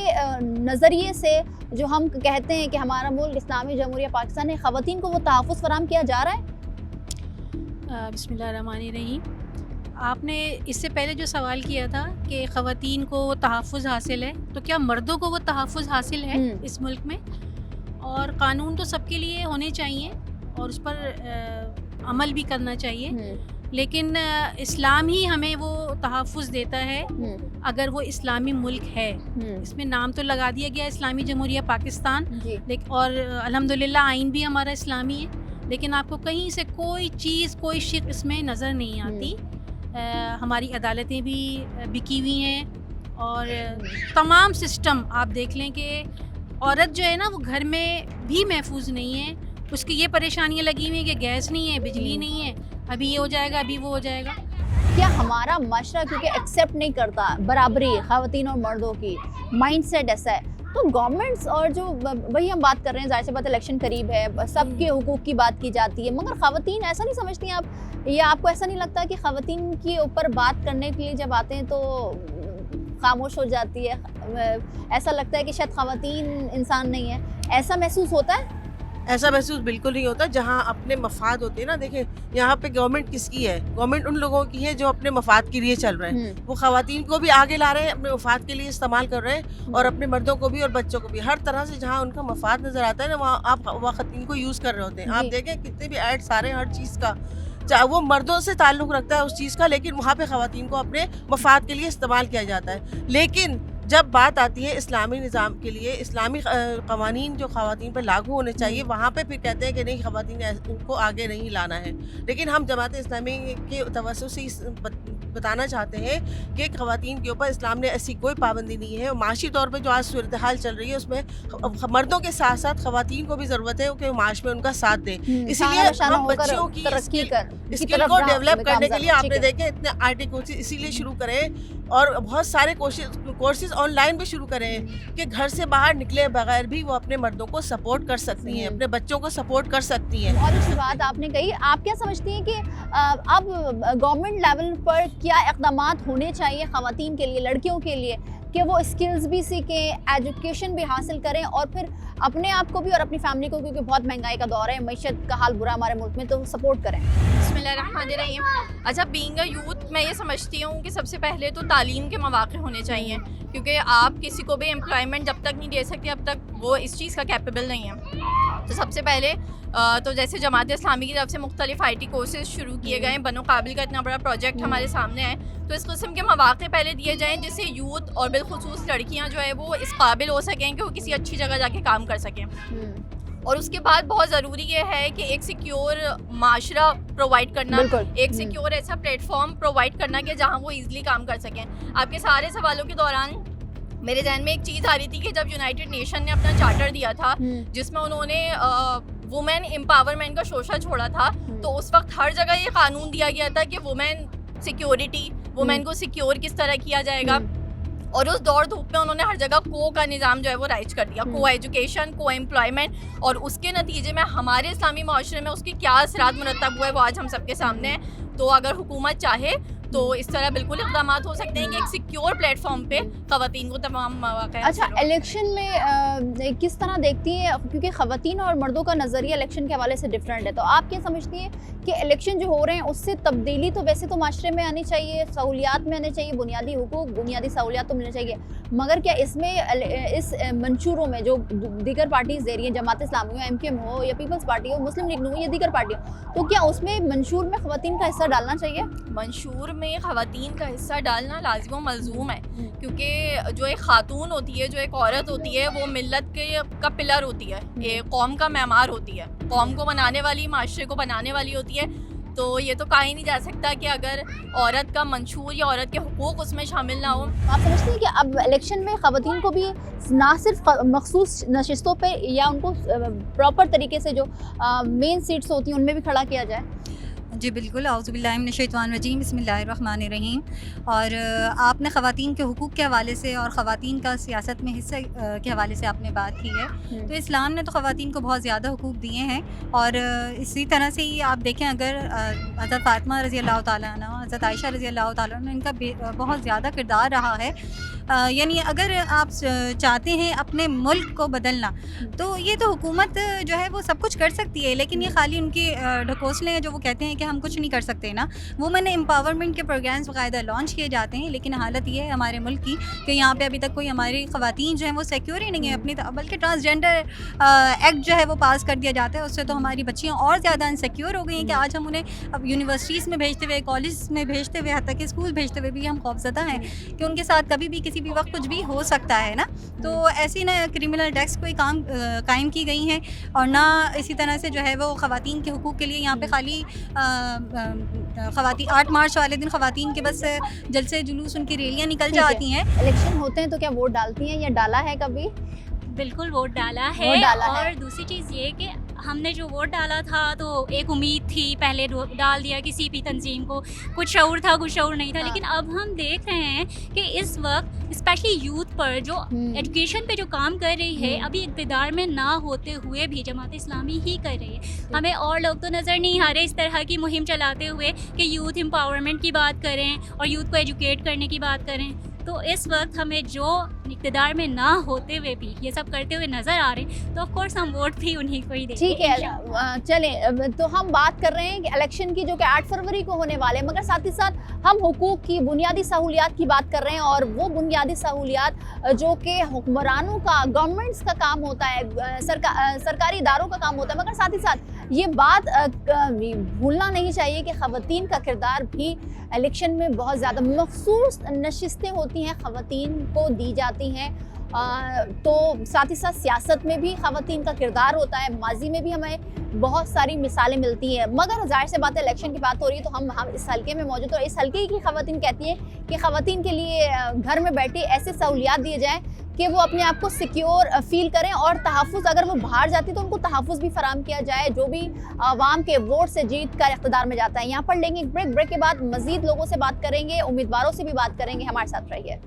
S1: नज़रिए से जो हम कहते हैं कि हमारा मुल्क इस्लामी जमहूरिया पाकिस्तान है, ख़वातीन को वो तहफ़्फ़ुज़ फ़राहम किया जा रहा है?
S15: बिस्मिल्लाहिर्रहमानिर्रहीम। आपने इससे पहले जो सवाल किया था कि ख़वातीन को वो तहफ़्फ़ुज़ हासिल है, तो क्या मर्दों को वो तहफ़्फ़ुज़ हासिल है इस मुल्क में? और कानून तो सबके लिए होने चाहिए और उस पर अमल भी करना चाहिए, लेकिन इस्लाम ही हमें वो तहफ़्फ़ुज़ देता है अगर वो इस्लामी मुल्क है। इसमें नाम तो लगा दिया गया इस्लामी जमहूरिया पाकिस्तान, लेकिन और अल्हम्दुलिल्लाह आइन भी हमारा इस्लामी है, लेकिन आपको कहीं से कोई चीज़, कोई शिक इसमें नज़र नहीं आती। हमारी अदालतें भी बिकी हुई हैं और तमाम सिस्टम आप देख लें कि औरत जो है ना वो घर में भी महफूज नहीं है। उसकी ये परेशानियाँ लगी हुई हैं कि गैस नहीं है, बिजली नहीं है, अभी ये हो जाएगा, अभी वो हो जाएगा।
S1: क्या हमारा माशरा क्योंकि एक्सेप्ट नहीं करता बराबरी ख़वातीन और मर्दों की, माइंडसेट ऐसा है, तो गवर्नमेंट्स और जो वही हम बात कर रहे हैं, ज़ाहिर सी बात इलेक्शन करीब है, सबके हुकूक की बात की जाती है, मगर ख़वातीन ऐसा नहीं समझती आप, या आपको ऐसा नहीं लगता कि ख़वातीन के ऊपर बात करने के लिए जब आते हैं तो खामोश हो जाती है? ऐसा लगता है कि शायद ख़वातीन इंसान नहीं है, ऐसा महसूस होता है?
S2: ऐसा महसूस बिल्कुल नहीं होता। जहाँ अपने मफाद होते हैं ना, देखें यहाँ पे गवर्नमेंट किसकी है? गवर्नमेंट उन लोगों की है जो अपने मफाद के लिए चल रहे हैं। वो ख़वातीन को भी आगे ला रहे हैं, अपने मफाद के लिए इस्तेमाल कर रहे हैं, और अपने मर्दों को भी और बच्चों को भी। हर तरह से जहाँ उनका मफाद नज़र आता है ना, वहाँ आप ख़वातीन को यूज़ कर रहे होते हैं। आप देखें कितने भी ऐड सारे हर चीज़ का, चाहे वो मर्दों से ताल्लुक़ रखता है उस चीज़ का, लेकिन वहाँ पे ख़वातीन को अपने मफाद के लिए इस्तेमाल किया जाता है। लेकिन जब बात आती है इस्लामी निज़ाम के लिए, इस्लामी क़वानीन जो ख़वातीन पर लागू होने चाहिए, वहाँ पे फिर कहते हैं कि नहीं, ख़वातीन उनको आगे नहीं लाना है। लेकिन हम जमात इस्लामी के तवज्जुह से बताना चाहते हैं कि ख़वातीन के ऊपर इस्लाम ने ऐसी कोई पाबंदी नहीं है। माशी तौर पर जो आज सूरत हाल चल रही है उसमें मर्दों के साथ साथ ख़वातीन को भी ज़रूरत है कि माश में उनका साथ दें। इसलिए हम बच्चों की स्किल को डेवलप करने के लिए आपने देखे इतने RT कोर्सेज इसीलिए शुरू करें, और बहुत सारे कोर्सेज ऑनलाइन भी शुरू करें कि घर से बाहर निकले बगैर भी वो अपने मर्दों को सपोर्ट कर सकती हैं, अपने बच्चों को सपोर्ट कर सकती हैं।
S1: बहुत अच्छी बात आपने कही। आप क्या समझती हैं कि अब गवर्नमेंट लेवल पर क्या इक़दामात होने चाहिए ख़वातीन के लिए, लड़कियों के लिए, कि वो स्किल्स भी सीखें, एजुकेशन भी हासिल करें और फिर अपने आप को भी और अपनी फैमिली को, क्योंकि बहुत महंगाई का दौर है, मईशत का हाल बुरा हमारे मुल्क में, तो सपोर्ट करें?
S15: बिस्मिल्लाहिर्रहमानिर्रहीम। अच्छा, बीइंग अ यूथ मैं ये समझती हूँ कि सबसे पहले तो तालीम के मौक़े होने चाहिए, क्योंकि आप किसी को भी एम्प्लॉयमेंट जब तक नहीं दे सकते अब तक वो इस चीज़ का कैपेबल नहीं है। तो सबसे पहले तो जैसे जमात इस्लामी की तरफ से मुख्तलिफ IT कोर्सेज शुरू किए गए हैं, बनो काबिल का इतना बड़ा प्रोजेक्ट हमारे सामने है, तो इस किस्म के मौक़े पहले दिए जाएँ जिससे यूथ और बिलखुसूस लड़कियाँ जो है वो इस काबिल हो सकें कि वो किसी अच्छी जगह जाके काम कर सकें। और उसके बाद बहुत ज़रूरी ये है कि एक सिक्योर माशरा प्रोवाइड करना, एक सिक्योर ऐसा प्लेटफॉर्म प्रोवाइड करना कि जहाँ वो ईज़िली काम कर सकें। आपके सारे सवालों के दौरान मेरे जहन में एक चीज़ आ रही थी कि जब यूनाइटेड नेशन ने अपना चार्टर दिया था जिसमें उन्होंने वुमेन एम्पावरमेंट का शोशा छोड़ा था, तो उस वक्त हर जगह ये कानून दिया गया था कि वुमेन सिक्योरिटी, वुमेन को सिक्योर किस तरह किया जाएगा,
S16: और उस दौड़ धूप में उन्होंने हर जगह को का निज़ाम जो है वो राइज कर दिया, को एजुकेशन, को एम्प्लॉयमेंट, और उसके नतीजे में हमारे इस्लामी माशरे में उसकी क्या असरात मुरतब हुए वो आज हम सबके सामने है। तो अगर हुकूमत चाहे तो इस तरह बिल्कुल इक़दाम हो सकते हैं कि एक सिक्योर प्लेटफॉर्म पे ख़वातीन को तमाम मौक़े।
S1: अच्छा, इलेक्शन में किस तरह देखती हैं, क्योंकि ख़वातीन और मर्दों का नज़रिया इलेक्शन के हवाले से डिफरेंट है, तो आप क्या समझती हैं कि इलेक्शन जो हो रहे हैं उससे तब्दीली तो वैसे तो माशरे में आनी चाहिए, सहूलियात में आनी चाहिए, बुनियादी हुकूक, बुनियादी सहूलियात तो मिलनी चाहिए, मगर क्या इसमें इस मंशूरों में जो दीगर पार्टीज़ दे रही हैं, जमात इस्लामी हो, MKM हो या पीपल्स पार्टी हो, मुस्लिम लीग हो या दीगर पार्टी हो, तो क्या उसमें मंशूर में ख़वातीन का हिस्सा डालना चाहिए?
S16: मंशूर में ख़वातीन का हिस्सा डालना लाज़िम व मलज़ूम है, क्योंकि जो एक ख़ातून होती है, जो एक औरत होती है, वो मिल्लत का पिलर होती है, एक कौम का मेमार होती है, कौम को बनाने वाली, माशरे को बनाने वाली होती है। तो ये तो कहा ही नहीं जा सकता कि अगर औरत का मंशूर या औरत के हुकूक उसमें शामिल ना हो।
S1: आप समझते हैं कि अब इलेक्शन में ख़वातीन को भी ना सिर्फ मखसूस नशिस्तों पे या उनको प्रॉपर तरीके से जो मेन सीट्स होती हैं उनमें भी खड़ा किया जाए?
S17: जी बिल्कुल, औज़ुबिल्लाहि मिनश्शैतानिर्रजीम, बिस्मिल्लाहिर्रहमानिर्रहीम। और आपने ख़वातीन के हुकूक के हवाले से और ख़वातीन का सियासत में हिस्सा के हवाले से आपने बात की है, तो इस्लाम ने तो ख़वातीन को बहुत ज़्यादा हुकूक दिए हैं, और इसी तरह से ही आप देखें, अगर हज़रत फ़ातिमा रज़ी अल्लाह तआला अन्हा, हज़रत आयशा रज़ी अल्लाह तआला अन्हा, इनका बहुत ज़्यादा किरदार रहा है। यानी अगर आप चाहते हैं अपने मुल्क को बदलना, तो ये तो हुकूमत जो है वो सब कुछ कर सकती है, लेकिन ये खाली उनके ढकोसले हैं जो वो कहते हैं कि हम कुछ नहीं कर सकते ना। वुमेन एम्पावरमेंट के प्रोग्राम्स बाकायदा लॉन्च किए जाते हैं, लेकिन हालत ये है हमारे मुल्क की कि यहाँ पे अभी तक कोई हमारी ख़वातीन जो हैं वो सिक्योर ही नहीं है अपनी, बल्कि ट्रांसजेंडर एक्ट जो है वो पास कर दिया जाता है, उससे तो हमारी बच्चियाँ और ज़्यादा इनसिक्योर हो गई हैं कि आज हम उन्हें अब यूनिवर्सिटीज़ में भेजते हुए, कॉलेज में भेजते हुए, हत्ता कि स्कूल भेजते हुए भी हम खौफज़दा हैं कि उनके साथ कभी भी किसी भी वक्त कुछ भी हो सकता है ना। तो ऐसी ना क्रिमिनल टैक्स कोई काम कायम की गई हैं, और ना इसी तरह से जो है वो ख़वातीन के हुकूक के लिए यहाँ पे खाली ख़वातीन 8 मार्च वाले दिन ख़वातीन के बस जलसे जुलूस, उनकी रैलियाँ निकल जाती हैं।
S1: इलेक्शन होते हैं तो क्या वोट डालती हैं या डाला है कभी?
S18: बिल्कुल वोट डाला है, और दूसरी चीज़ ये कि हमने जो वोट डाला था तो एक उम्मीद थी, पहले डाल दिया किसी भी तंजीम को, कुछ शऊर था कुछ शऊर नहीं था, लेकिन अब हम देख रहे हैं कि इस वक्त स्पेशली यूथ पर जो एजुकेशन पे जो काम कर रही है, अभी इक़्तिदार में ना होते हुए भी जमात इस्लामी ही कर रही है। हमें और लोग तो नज़र नहीं आ रहे इस तरह की मुहिम चलाते हुए कि यूथ एम्पावरमेंट की बात करें और यूथ को एजुकेट करने की बात करें। तो इस वक्त हमें जो इक़्तिदार में ना होते हुए भी ये सब करते हुए नज़र आ रहे हैं, तो ऑफ कोर्स हम वोट भी उन्हीं को ही देंगे।
S1: ठीक है, चलें, तो हम बात कर रहे हैं कि इलेक्शन की जो कि 8 फरवरी को होने वाले हैं, मगर साथ ही साथ हम हुकूक की, बुनियादी सहूलियात की बात कर रहे हैं, और वो बुनियादी सहूलियात जो कि हुक्मरानों का, गवर्नमेंट्स का काम होता है, सरकारी इदारों का काम होता है, मगर साथ ही साथ ये बात भूलना नहीं चाहिए कि ख़वातीन का किरदार भी इलेक्शन में बहुत ज़्यादा, मखसूस नशिस्तें होती हैं ख़वातीन को दी जाती हैं, तो साथ ही साथ सियासत में भी ख़वातीन का किरदार होता है। माजी में भी हमें बहुत सारी मिसालें मिलती हैं, मगर जाहिर से बात है इलेक्शन की बात हो रही है तो हम इस हल्के में मौजूद, और इस हल्के की ख़वातीन कहती हैं कि ख़वातीन के लिए घर में बैठे ऐसे सहूलियात दिए जाएँ कि वो अपने आप को सिक्योर फील करें, और तहफ़्फ़ुज़, अगर वो बाहर जाती तो उनको तहफ़्फ़ुज़ भी फराम किया जाए, जो भी आवाम के वोट से जीत कर इक़्तिदार में जाता है। यहाँ पर लेंगे एक ब्रेक के बाद मज़ीद लोगों से बात करेंगे, उम्मीदवारों से भी बात करेंगे, हमारे साथ रहिए।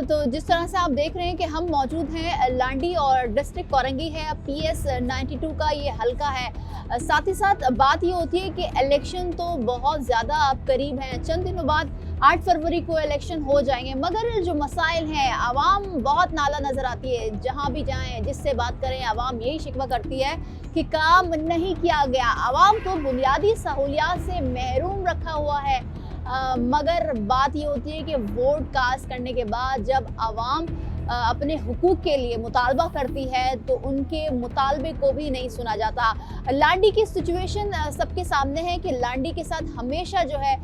S1: तो जिस तरह से आप देख रहे हैं कि हम मौजूद हैं लांडी, और डिस्ट्रिक्ट कोरंगी है, PS 92 का ये हल्का है। साथ ही साथ बात ये होती है कि इलेक्शन तो बहुत ज़्यादा अब करीब हैं, चंद दिनों बाद 8 फरवरी को इलेक्शन हो जाएंगे, मगर जो मसाइल हैं, आवाम बहुत नाला नज़र आती है, जहाँ भी जाएं, जिससे बात करें, आवाम यही शिकवा करती है कि काम नहीं किया गया, आवाम को बुनियादी सहूलियात से महरूम रखा हुआ है। मगर बात ये होती है कि वोट कास्ट करने के बाद जब आवाम अपने हुकूक के लिए मुतालबा करती है तो उनके मुतालबे को भी नहीं सुना जाता। लांडी की सिचुएशन सबके सामने है कि लांडी के साथ हमेशा जो है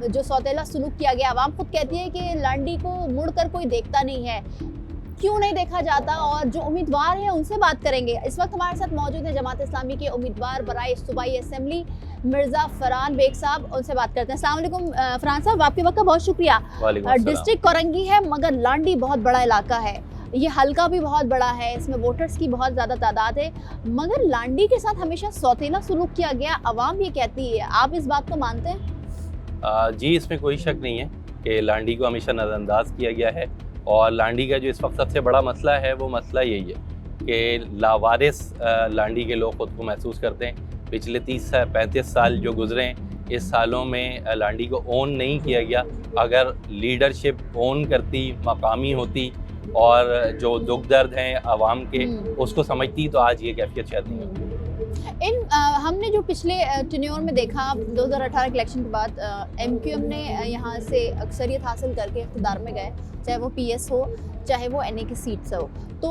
S1: जो सौतेला सलूक किया गया। आवाम खुद कहती है कि लांडी को मुड़कर कोई देखता नहीं है, क्यों नहीं देखा जाता, और जो उम्मीदवार हैं उनसे बात करेंगे। इस वक्त हमारे साथ मौजूद है जमात इस्लामी के उम्मीदवार बराए सूबाई असेंबली मिर्ज़ा फरहान बेग साहब, उनसे बात करते हैं। अस्सलाम वालेकुम फरहान साहब, आपके वक्त का बहुत शुक्रिया। डिस्ट्रिक्ट कोरंगी है मगर लांडी बहुत बड़ा इलाका है, ये हलका भी बहुत बड़ा है, इसमें वोटर्स की बहुत ज़्यादा तादाद है, मगर लांडी के साथ हमेशा सौतेला सुलूक किया गया, अवाम ये कहती है। आप इस बात को मानते हैं?
S19: जी, इसमें कोई शक नहीं है कि लांडी को हमेशा नज़रअंदाज किया गया है। और लांडी का जो इस वक्त सबसे बड़ा मसला है वो मसला यही है कि लावारिस लांडी के लोग ख़ुद को महसूस करते हैं। पिछले 30-35 साल जो गुजरे हैं, इस सालों में लांडी को ओन नहीं किया गया। अगर लीडरशिप ओन करती, मकामी होती और जो दुख दर्द हैं आवाम के उसको समझती, तो आज ये कैफियत शायद नहीं होती।
S1: हमने जो पिछले टेन्योर में देखा 2018 के इलेक्शन के बाद MQM ने यहाँ से अक्सरियत हासिल करके इक़्तिदार में गए, चाहे वो PS हो चाहे वो NA की सीट से हो, तो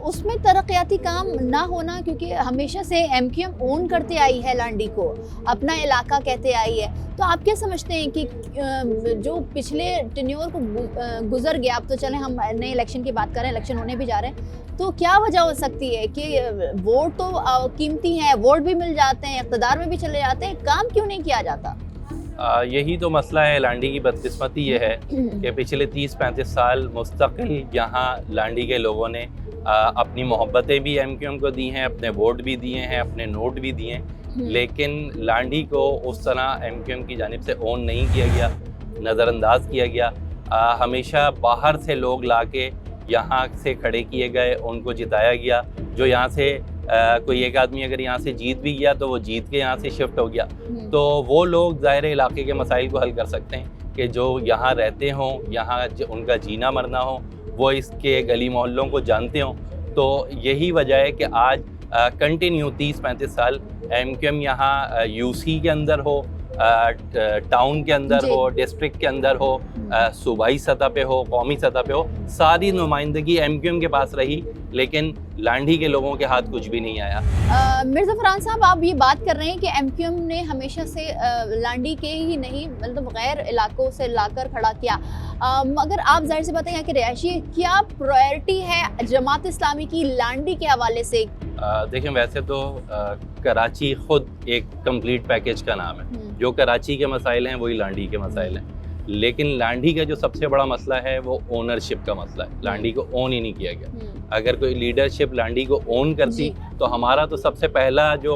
S1: उसमें तरक्याती काम ना होना, क्योंकि हमेशा से MQM ओन करते आई है लांडी को, अपना इलाका कहते आई है। तो आप क्या समझते हैं कि जो पिछले टेन्योर को गुजर गया, अब तो चलें हम नए इलेक्शन की बात करें, इलेक्शन होने भी जा रहे हैं, तो क्या वजह हो सकती है कि वोट तो कीमती हैं, वोट भी मिल जाते हैं, इक़्तिदार में भी चले जाते हैं, काम क्यों नहीं किया जाता?
S19: यही तो मसला है। लांडी की बदकिस्मती ये है कि पिछले 30-35 साल मुस्तकिल यहाँ लांडी के लोगों ने अपनी मोहब्बतें भी MQM को दी हैं, अपने वोट भी दिए हैं, अपने नोट भी दिए हैं, लेकिन लांडी को उस तरह MQM की जानिब से ओन नहीं किया गया, नज़रअंदाज किया गया। हमेशा बाहर से लोग ला के यहाँ से खड़े किए गए, उनको जिताया गया। जो यहाँ से कोई एक आदमी अगर यहाँ से जीत भी गया तो वो जीत के यहाँ से शिफ्ट हो गया, तो वो लोग ज़ाहिर इलाके के मसाइल को हल कर सकते हैं कि जो यहाँ रहते हों, यहाँ उनका जीना मरना हो, वो इसके गली मोहल्लों को जानते हों। तो यही वजह है कि आज कंटिन्यू 30-35 साल MQM यहाँ UC के अंदर हो, टाउन के अंदर हो, डिस्ट्रिक्ट के अंदर हो, सूबाई सतह पे हो, कौमी सतह पे हो, सारी नुमाइंदगी MQM के पास रही, लेकिन लांडी के लोगों के हाथ कुछ भी नहीं आया।
S1: मिर्ज़ा फरहान साहब, आप ये बात कर रहे हैं कि MQM ने हमेशा से लांडी के ही नहीं, मतलब गैर इलाकों से लाकर खड़ा किया, मगर आप जाहिर से बताएं यहाँ के रिहायशी, क्या प्रायोरिटी है जमात इस्लामी की लांडी के हवाले से?
S19: देखें, वैसे तो कराची खुद एक कंप्लीट पैकेज का नाम है। जो कराची के मसाइल हैं वही लांडी के मसाइल हैं, लेकिन लांडी का जो सबसे बड़ा मसला है वो ओनरशिप का मसला है। लांडी को ओन ही नहीं किया गया। अगर कोई लीडरशिप लांडी को ओन करती तो हमारा तो सबसे पहला जो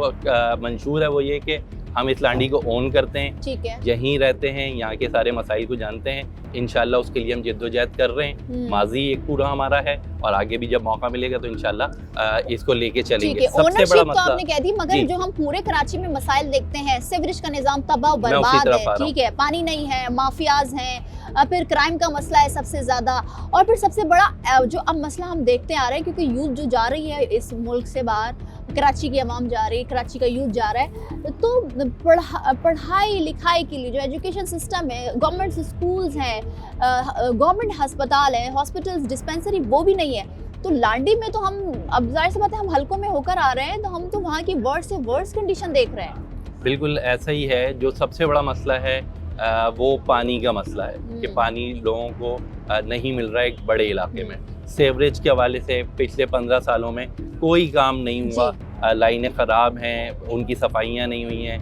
S19: मंशूर है वो ये कि हम इस लांडी को ओन करते हैं,
S1: ठीक है,
S19: यहीं रहते हैं, यहाँ के सारे मसाइल को जानते हैं। इंशाल्लाह उसके लिए हम जद्दोजहद कर रहे हैं। माजी एक पूरा हमारा है और आगे भी जब मौका मिलेगा तो इंशाल्लाह इसको लेके चलेंगे। सबसे बड़ा मसला
S1: तो आपने कह दी, मगर जो हम पूरे कराची में मसाइल देखते हैं, सीवरेज का निज़ाम तबाह बर्बाद है, ठीक है, पानी नहीं है, माफियाज हैं, फिर क्राइम का मसला है सबसे ज़्यादा, और फिर सबसे बड़ा जो अब मसला हम देखते आ रहे हैं, क्योंकि यूथ जो जा रही है इस मुल्क से बाहर, कराची की आवाम जा रही है, कराची का यूथ जा रहा है, तो पढ़ाई लिखाई के लिए जो एजुकेशन सिस्टम है, गवर्नमेंट स्कूल्स हैं, गवर्नमेंट अस्पताल हैं, हॉस्पिटल्स, डिस्पेंसरी, वो भी नहीं है। तो लांडी में तो हम, अब जाहिर सी बात है, हम हलकों में होकर आ रहे हैं, तो हम तो वहाँ की वर्स्ट से वर्स्ट कंडीशन देख रहे हैं।
S19: बिल्कुल ऐसा ही है। जो सबसे बड़ा मसला है वो पानी का मसला है कि पानी लोगों को नहीं मिल रहा है एक बड़े इलाके में। सीवरेज के हवाले से पिछले 15 सालों में कोई काम नहीं हुआ, लाइनें ख़राब हैं, उनकी सफाइयाँ नहीं हुई हैं,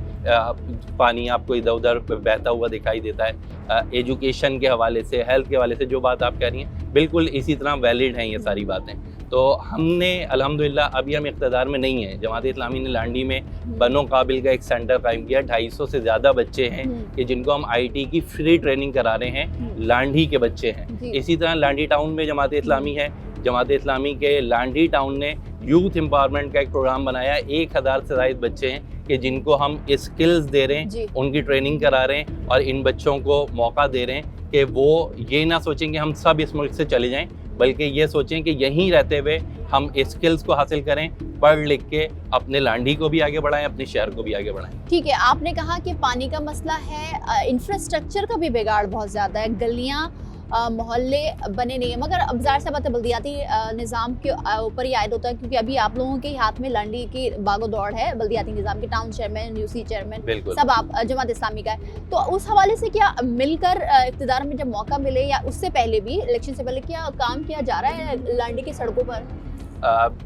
S19: पानी आपको इधर उधर बहता हुआ दिखाई देता है। एजुकेशन के हवाले से, हेल्थ के हवाले से जो बात आप कह रही हैं, बिल्कुल इसी तरह वैलिड हैं ये सारी बातें। तो हमने अल्हम्दुलिल्लाह, अभी हम इक़्तिदार में नहीं हैं, जमात इस्लामी ने लांडी में बनो काबिल का एक सेंटर कायम किया। 250 से ज़्यादा बच्चे हैं कि जिनको हम IT की फ्री ट्रेनिंग करा रहे हैं, लांडी के बच्चे हैं। इसी तरह लांडी टाउन में जमात इस्लामी है। जमात इस्लामी के लांडी टाउन ने यूथ एम्पावरमेंट का एक प्रोग्राम बनाया। 1000 से ज़ायद बच्चे हैं कि जिनको हम स्किल्स दे रहे हैं, उनकी ट्रेनिंग करा रहे हैं और इन बच्चों को मौका दे रहे हैं कि वो ये ना सोचें कि हम सब इस मुल्क से चले जाएं, बल्कि ये सोचें कि यहीं रहते हुए हम स्किल्स को हासिल करें, पढ़ लिख के अपने लांडी को भी आगे बढ़ाएं, अपने शहर को भी आगे बढ़ाएं। ठीक
S1: है, आपने कहा कि पानी का मसला है, इंफ्रास्ट्रक्चर का भी बिगाड़ बहुत ज़्यादा है, गलियाँ मोहल्ले बने नहीं है, मगर अब ज़ाहिर सा बात है बल्दियाती निज़ाम के ऊपर ही आयद होता है, क्योंकि अभी आप लोगों के हाथ में लांडी की बागो दौड़ है, बल्दियाती निज़ाम के टाउन चेयरमैन, UC चेयरमैन, सब आप जमात इस्लामी का है। तो उस हवाले से क्या मिलकर इक़्तिदार में जब मौका मिले या उससे पहले भी, इलेक्शन से पहले, क्या काम किया जा रहा है लांडी की सड़कों पर?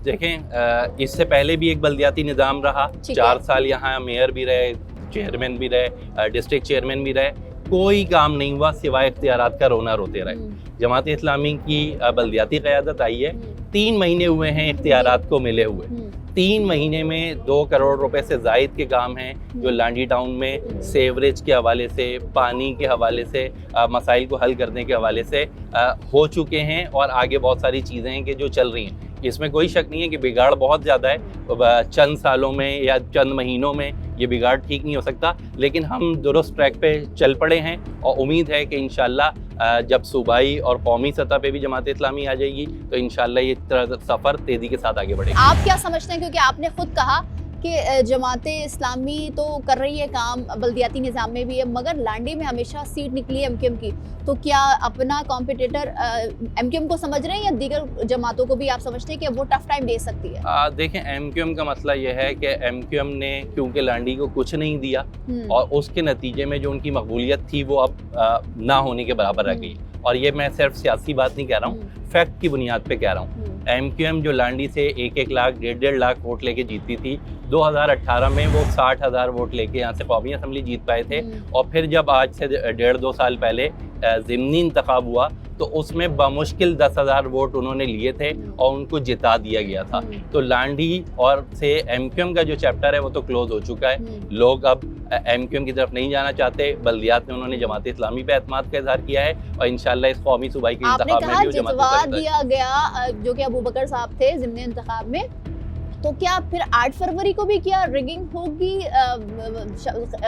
S19: देखें, इससे पहले भी एक बल्दियाती निज़ाम रहा, 4 साल यहाँ मेयर भी रहे, चेयरमैन भी रहे, डिस्ट्रिक्ट चेयरमैन भी रहे। कोई काम नहीं हुआ सिवाय इख्तियारात का रोना रोते रहे। जमात इस्लामी की बल्दियाती क़यादत आई है, 3 महीने हुए हैं इख्तियारात को मिले हुए। 3 महीने में 2 करोड़ रुपए से ज़ायद के काम हैं जो लांडी टाउन में सेवरेज के हवाले से, पानी के हवाले से, मसाइल को हल करने के हवाले से हो चुके हैं, और आगे बहुत सारी चीज़ें हैं कि जो चल रही हैं। इसमें कोई शक नहीं है कि बिगाड़ बहुत ज़्यादा है, चंद सालों में या चंद महीनों में ये बिगाड़ ठीक नहीं हो सकता, लेकिन हम दुरुस्त ट्रैक पे चल पड़े हैं और उम्मीद है कि इंशाल्लाह जब सूबाई और कौमी सतह पे भी जमात इस्लामी आ जाएगी तो इंशाल्लाह ये सफ़र तेज़ी के साथ आगे बढ़ेगा।
S1: आप क्या समझते हैं, क्योंकि आपने खुद कहा कि जमात इस्लामी तो कर रही है काम, बल्दियाती निज़ाम में भी है, मगर लांडी में हमेशा सीट निकली है एमक्यूएम की, तो क्या अपना कॉम्पिटिटर एमक्यूएम को समझ रहे हैं या दीगर जमातों को भी आप समझते हैं कि वो टफ टाइम दे सकती है?
S19: देखें, एमक्यूएम का मसला यह है कि एमक्यूएम ने क्योंकि लांडी को कुछ नहीं दिया और उसके नतीजे में जो उनकी मकबूलियत थी वो अब ना होने के बराबर रह गई। और ये मैं सिर्फ सियासी बात नहीं कह रहा हूँ, फैक्ट की बुनियाद पे कह रहा हूँ। एमक्यूएम जो लांडी से 1-1 लाख 1.5 लाख वोट लेके जीती थी, 2018 में वो 60,000 वोट लेके यहाँ से कौमी असम्बली जीत पाए थे। और फिर जब आज से 1.5-2 साल पहले ज़िमनी इंतखाब हुआ तो उसमें बमुश्किल 10,000 वोट उन्होंने लिए थे और उनको जिता दिया गया था। तो लांडी और से एमक्यूएम का जो चैप्टर है वो तो क्लोज हो चुका है। लोग अब एमक्यूएम की तरफ नहीं जाना चाहते, बल्दियात में उन्होंने जमात इस्लामी पे एतमाद का इजहार किया है और इंशाल्लाह इस कौमी सूबाई के इंतखाब में भी
S1: जितवा दिया गया जो कि अबू बकर साहब थे ज़िमनी इंतखाब में, तो क्या फिर 8 फरवरी को भी क्या रिगिंग होगी,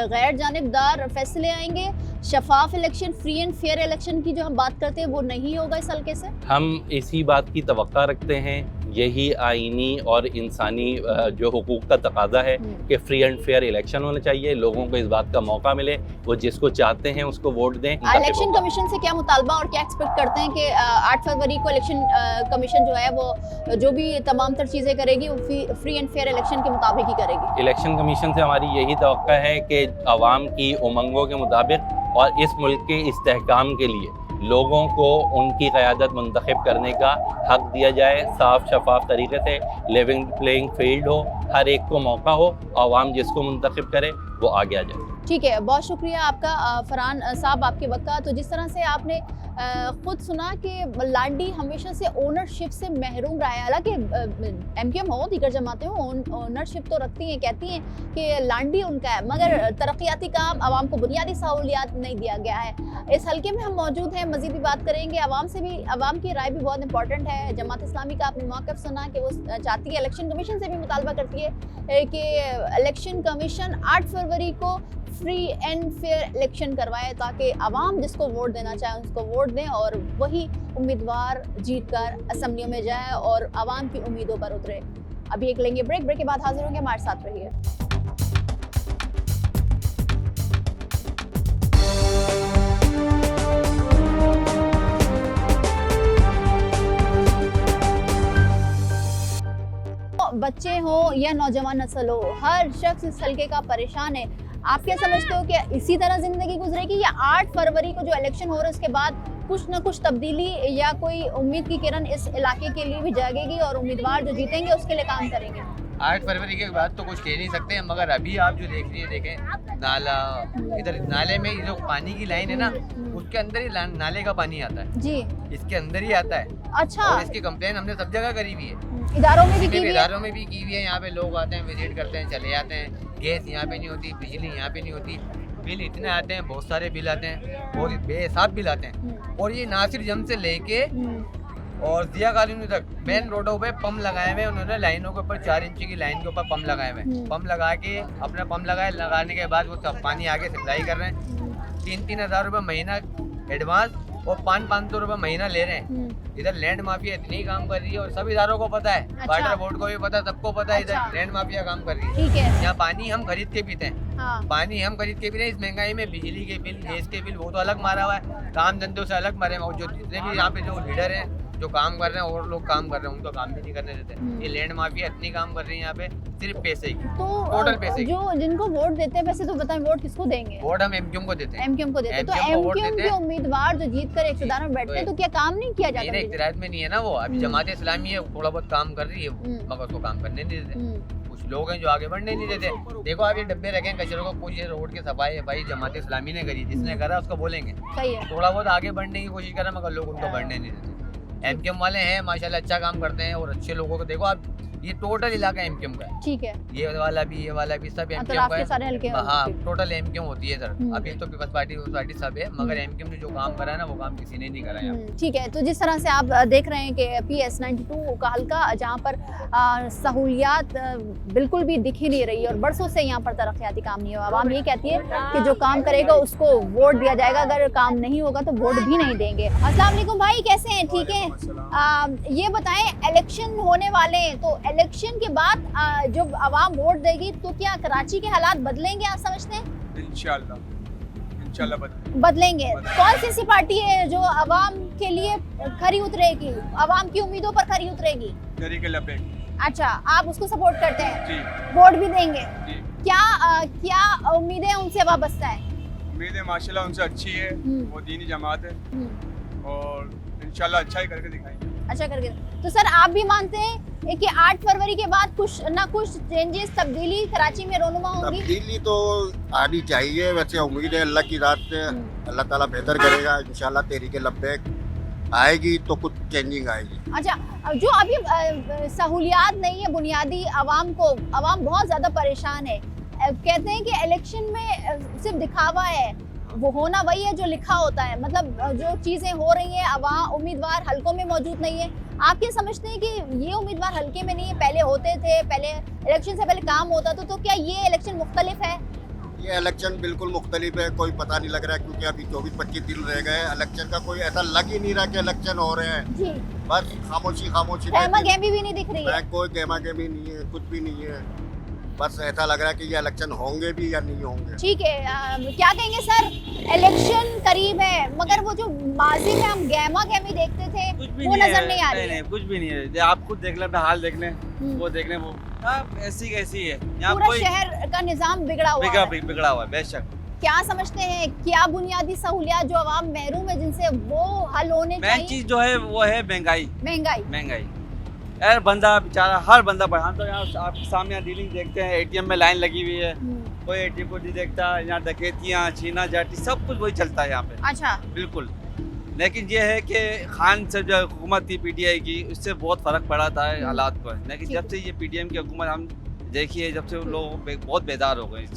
S1: गैर जानिबदार फैसले आएंगे, शफाफ election, free and fair election की जो हम बात करते हैं वो नहीं होगा इस हल्के से?
S19: हम इसी बात की तवक्का रखते हैं। यही आईनी और इंसानी जो हुकूक का तकाजा है कि फ्री एंड फेयर इलेक्शन होना चाहिए, लोगों को इस बात का मौका मिले, वो जिसको चाहते हैं उसको वोट दें।
S1: इलेक्शन कमीशन से क्या मुतालबा और क्या एक्सपेक्ट करते हैं कि 8 फरवरी को इलेक्शन कमीशन जो है वो जो भी तमाम तर चीज़ें करेगी वो फ्री एंड फेयर इलेक्शन के मुताबिक ही करेगी?
S19: इलेक्शन कमीशन से हमारी यही तवक्का है कि अवाम की उमंगों के मुताबिक और इस मुल्क के इस्तेहकाम के लिए लोगों को उनकी क़यादत मुंतखब करने का हक दिया जाए, साफ शफाफ तरीके से लेवल प्लेइंग फील्ड हो, हर एक को मौका हो, आवाम जिसको मुंतखब करे वो आगे आ जाए।
S1: ठीक है, बहुत शुक्रिया आपका फरहान साहब आपके वक्त का। तो जिस तरह से आपने खुद सुना कि लांडी हमेशा से ओनरशिप से महरूम रहा है, हालांकि एमक्यूएम हो दीगर जमातें हो ओनरशिप तो रखती हैं, कहती हैं कि लांडी उनका है, मगर तरक्याती काम आवाम को बुनियादी सहूलियात नहीं दिया गया है। इस हल्के में हम मौजूद हैं, मज़ीद भी बात करेंगे, आवाम से भी, आवाम की राय भी बहुत इंपॉर्टेंट है। जमात इस्लामी का आपने मौक़िफ़ सुना कि वो चाहती है, इलेक्शन कमीशन से भी मुतालबा करती है कि इलेक्शन कमीशन 8 फरवरी को फ्री एंड फेयर इलेक्शन करवाए ताकि आवाम जिसको वोट देना चाहे उसको वोट दें और वही उम्मीदवार जीतकर असम्बलियों में जाए और आवाम की उम्मीदों पर उतरे। अभी एक लेंगे ब्रेक के बाद हाजिर होंगे, हमारे साथ रहिए। बच्चे हो या नौजवान नस्ल हो, हर शख्स इस हल्के का परेशान है। आप क्या समझते हो कि इसी तरह जिंदगी गुजरेगी या 8 फरवरी को जो इलेक्शन हो रहा है उसके बाद कुछ न कुछ तब्दीली या कोई उम्मीद की किरण इस इलाके के लिए भी जागेगी और उम्मीदवार जो जीतेंगे उसके लिए काम करेंगे?
S20: 8 फरवरी के बाद तो कुछ कह नहीं सकते हैं, मगर अभी आप जो देख रही है, देखें नाला, इधर नाले में जो पानी की लाइन है ना उसके अंदर ही नाले का पानी आता है जी, इसके अंदर ही आता है।
S1: अच्छा,
S20: और इसकी कंप्लेन हमने सब जगह करी हुई है,
S1: इदारों में भी की हुई है,
S20: इदारों में भी की हुई है। यहाँ पे लोग आते हैं, विजिट करते हैं, चले जाते हैं। गैस यहाँ पे नहीं होती, बिजली यहाँ पे नहीं होती, बिल इतने आते हैं, बहुत सारे बिल आते हैं, बहुत बेहिसाब बिल आते हैं। और ये नासिर जंग से लेके और जिया कॉलोनी तक मेन रोडों पे पंप लगाए हुए, उन्होंने लाइनों के ऊपर 4 इंच की लाइन के ऊपर पंप लगाए हुए, पंप लगा के अपना पंप लगाने के बाद वो सब पानी आगे सप्लाई कर रहे हैं। 3-3 हज़ार रुपये महीना एडवांस और 500-500 रुपये महीना ले रहे हैं। इधर लैंड माफिया इतनी काम कर रही है और सब इदारों को पता है, वाटर बोर्ड को भी पता है, सबको पता है इधर लैंड माफिया काम कर रही है।
S1: ठीक है,
S20: यहाँ पानी हम खरीद के पीते हैं, पानी हम खरीद के पीते हैं। इस महंगाई में बिजली के बिल, गैस के बिल वो तो अलग मारा हुआ है, काम धंधों से अलग मरे हैं। और जो जितने भी यहाँ पे जो लीडर हैं जो काम कर रहे हैं और लोग काम कर रहे हैं उनको काम भी नहीं करने देते। ये लैंड माफिया इतनी काम कर रही है यहाँ पे सिर्फ पैसे की,
S1: तो
S20: टोटल पैसे
S1: जो जिनको वोट देते हैं, वैसे तो बताएं वोट किसको देंगे?
S20: वोट हम एमक्यूएम को देते हैं,
S1: एमक्यूएम को देते हैं। तो एमक्यूएम के उम्मीदवार जो जीत कर इक़्तिदार में बैठते हैं तो क्या काम नहीं किया जाता?
S20: इक़्तिदार में नहीं है ना वो, अभी जमात इस्लामी है, थोड़ा बहुत काम कर रही है मगर उसको काम करने नहीं देते। कुछ कुछ लोग हैं जो आगे बढ़ने नहीं देते। देखो आप ये डब्बे रखे हैं कचरों को, कोई ये रोड की सफाई है भाई जमात इस्लामी ने करी, जिसने करा उसको बोलेंगे।
S1: सही है।
S20: थोड़ा बहुत आगे बढ़ने की कोशिश करें मगर लोग उनको बढ़ने नहीं देते। एमकेएम वाले हैं माशाल्लाह अच्छा काम करते हैं और अच्छे लोगों को देखो आप, ये टोटल इलाका एमकेएम का है।
S1: ठीक है।
S20: ये वाला भी सब एमकेएम का
S1: आपके सारे हल्के
S20: है। हाँ टोटल एमकेएम होती है सर। अभी तो पीपल्स पार्टी उस पार्टी सब है मगर एमकेएम ने जो काम करा है ना वो काम किसी ने नहीं करा है।
S1: ठीक है। तो जिस तरह से आप देख रहे हैं कि PS 92 का हल्का जहाँ पर सहूलियात बिल्कुल भी दिख ही नहीं रही और बरसों से यहाँ पर तरक्याती काम नहीं हुआ। आवाम ये कहती है कि जो काम करेगा उसको वोट दिया जाएगा, अगर काम नहीं होगा तो वोट भी नहीं देंगे। अस्सलाम वालेकुम भाई, कैसे हैं? ठीक है। ये बताएं, इलेक्शन होने वाले हैं तो इलेक्शन के बाद जब आवाम वोट देगी तो क्या कराची के हालात बदलेंगे, आप समझते हैं?
S6: इंशाल्लाह
S1: बदलेंगे। कौन सी ऐसी पार्टी है जो आवाम के लिए खरी उतरेगी, आवाम की उम्मीदों पर खरी उतरेगी?
S6: गरी के लबे।
S1: अच्छा, आप उसको सपोर्ट करते हैं?
S6: जी।
S1: वोट भी देंगे?
S6: जी।
S1: क्या उम्मीदें उनसे वाबस्ता है?
S6: उम्मीदें माशाल्लाह उनसे अच्छी है, वो दीनी जमात है और इंशाल्लाह अच्छा ही करके दिखाएंगे।
S1: अच्छा करके। तो सर आप भी मानते हैं कि 8 फरवरी के बाद कुछ ना कुछ चेंजेस, तब्दीली कराची में रोनुमा होंगी?
S21: तब्दीली तो आनी चाहिए, वैसे उम्मीद है अल्लाह की रात से अल्लाह ताला बेहतर करेगा इंशाल्लाह। तहरीक लब्बैक आएगी तो कुछ चेंजिंग आएगी।
S1: अच्छा, जो अभी सहूलियात नहीं है बुनियादी, आवाम बहुत ज़्यादा परेशान है। कहते हैं कि इलेक्शन में सिर्फ दिखावा है, वो होना वही है जो लिखा होता है। मतलब जो चीज़ें हो रही हैं वहाँ उम्मीदवार हल्कों में मौजूद नहीं है। आप क्या समझते हैं कि ये उम्मीदवार हल्के में नहीं है, पहले होते थे, पहले इलेक्शन से पहले काम होता था, तो क्या ये इलेक्शन मुख्तलिफ है?
S21: ये इलेक्शन बिल्कुल मुख्तलिफ है, कोई पता नहीं लग रहा है क्योंकि अभी 24-25 दिन रह गए। इलेक्शन का कोई ऐसा लग ही नहीं रहा कि इलेक्शन हो रहे हैं।
S1: जी।
S21: बस खामोशी
S1: गहमा गहमी भी नहीं दिख रही है।
S21: कोई गहमा गहमी नहीं है, कुछ भी नहीं है। बस ऐसा लग रहा है कि ये इलेक्शन होंगे भी या नहीं होंगे।
S1: ठीक है। क्या कहेंगे सर, इलेक्शन करीब है मगर वो जो माजी में हम गहमा गहमी देखते थे वो नजर नहीं आ रही है।
S11: नहीं, कुछ भी नहीं है। आप खुद देख लें, अपना हाल देख लें, वो देख लें, वो ऐसी कैसी है। यहाँ
S1: पूरा शहर का निजाम बिगड़ा
S11: हुआ है बेशक।
S1: क्या समझते हैं, क्या बुनियादी सहूलियात जो आवाम महरूम है जिनसे वो हल होने चाहिए?
S11: मेन चीज जो है वो है
S1: महंगाई।
S11: यार बंदा बेचारा, हर बंदा हम तो यहाँ आपके सामने डीलिंग देखते हैं, ATM में लाइन लगी हुई है, कोई ATM को नहीं देखता। यहाँ डकैतियाँ, छीना जाटी सब कुछ वही चलता है यहाँ पे।
S1: अच्छा।
S11: बिल्कुल। लेकिन ये है कि खान से जो हुकूमत थी PTI की, उससे बहुत फर्क पड़ा था हालात पर। लेकिन जब से ये PTM की हुकूमत हम देखिए, जब से लोग बहुत बेजार हो गए।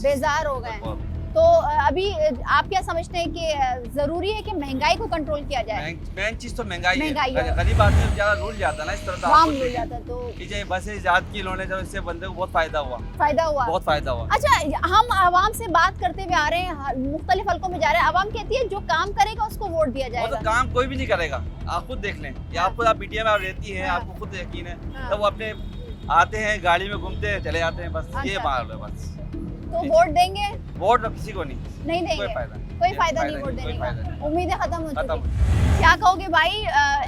S11: तो अभी आप क्या समझते हैं कि जरूरी है कि महंगाई को कंट्रोल किया जाए? मेन चीज तो महंगाई है। गरीब आदमी ज्यादा रूल जाता ना इस तरह
S1: तो
S11: बसें ज्यादा की लोने जब इससे बंदे को बहुत फायदा हुआ। बहुत फायदा हुआ।
S1: अच्छा, हम आवाम से बात करते हुए आ रहे हैं, मुख्तलिफ हल्कों में जा रहे हैं, आवाम कहती है जो काम करेगा उसको वोट दिया जाएगा।
S11: तो काम कोई भी नहीं करेगा, आप खुद देख लें। आप PTI में आप रहती हैं, आपको खुद यकीन है। तब वो अपने आते हैं, गाड़ी में घूमते हैं, चले जाते हैं, बस ये माल है बस।
S1: तो वोट देंगे?
S11: वोट तो किसी को नहीं
S1: देंगे। कोई फायदा नहीं वोट देने का, उम्मीदें खत्म हो चुकी। क्या कहोगे भाई,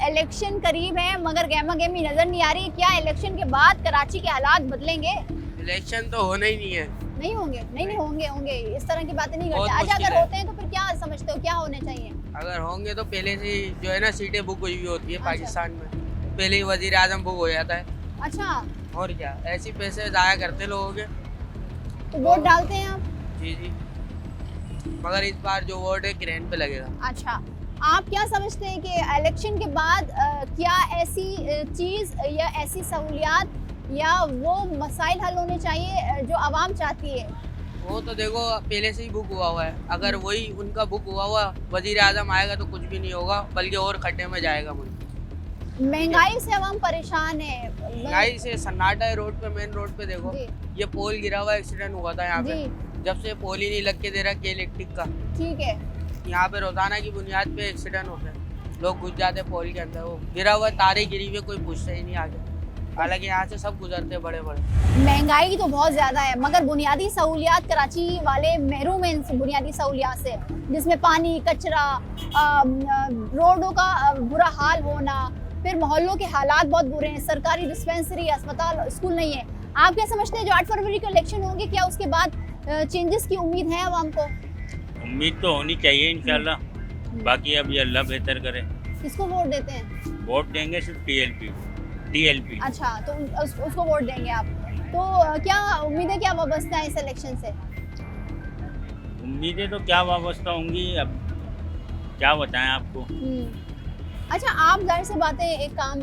S1: इलेक्शन करीब है मगर गहमा गहमी नजर नहीं आ रही, क्या इलेक्शन के बाद कराची के हालात बदलेंगे?
S22: इलेक्शन तो होना ही नहीं है।
S1: नहीं होंगे? नहीं होंगे, इस तरह की बातें नहीं करते। अच्छा, अगर होते हैं तो फिर क्या समझते हो, क्या होने चाहिए?
S22: अगर होंगे तो पहले से जो है ना सीटें बुक हुई होती है। पाकिस्तान में पहले ही वजीर आजम बुक हो जाता है।
S1: अच्छा।
S22: और क्या, ऐसे पैसे जाया करते लोगों के।
S1: तो वोट डालते हैं आप?
S22: जी। मगर इस बार जो वोट है किरण पे लगेगा।
S1: अच्छा, आप क्या समझते हैं कि इलेक्शन के बाद क्या ऐसी चीज़ या ऐसी सहूलियात या वो मसाइल हल होने चाहिए जो आवाम चाहती है?
S22: वो तो देखो पहले से ही बुक हुआ है। अगर वही उनका बुक हुआ वजीर आजम आएगा तो कुछ भी नहीं होगा, बल्कि और खड्डे में जाएगा मुल्क।
S1: महंगाई से आवाम परेशान है।
S22: महंगाई से सन्नाटा है रोड पे। मेन रोड पे देखो, ये पोल गिरा हुआ, एक्सीडेंट हुआ था यहाँ पे। जब से पोल ही नहीं लग के दे रहा के इलेक्ट्रिक का।
S1: ठीक है।
S22: यहाँ पे रोजाना की बुनियाद पे एक्सीडेंट होते हैं, लोग घुस जाते हैं पोल के अंदर। वो गिरा हुआ तारे गिरी हुई, कोई पूछता ही नहीं आगे। हालांकि यहाँ से सब गुजरते बड़े।
S1: महंगाई तो बहुत ज़्यादा है मगर बुनियादी सहूलियात कराची वाले महरूम हैं इन बुनियादी सहूलियात से, जिसमें पानी, कचरा, रोडों का बुरा हाल होना, फिर मोहल्लों के हालात बहुत बुरे हैं, सरकारी डिस्पेंसरी, अस्पताल, स्कूल नहीं है। आप क्या समझते हैं जो 8 फरवरी को इलेक्शन होंगे, क्या उसके बाद चेंजेस की उम्मीद है आवाम को?
S23: उम्मीद तो होनी चाहिए इंशाल्लाह, बाकी अभी अल्लाह बेहतर करे।
S1: किसको वोट देते हैं?
S23: वोट देंगे सिर्फ TLP।
S1: अच्छा, तो उसको वोट देंगे आप? तो क्या उम्मीदें क्या वाबस्ता है इस इलेक्शन से?
S23: उम्मीदें तो क्या वाबस्ता होंगी, अब क्या बताएं आपको।
S1: अच्छा, आप जाहिर सी बातें एक काम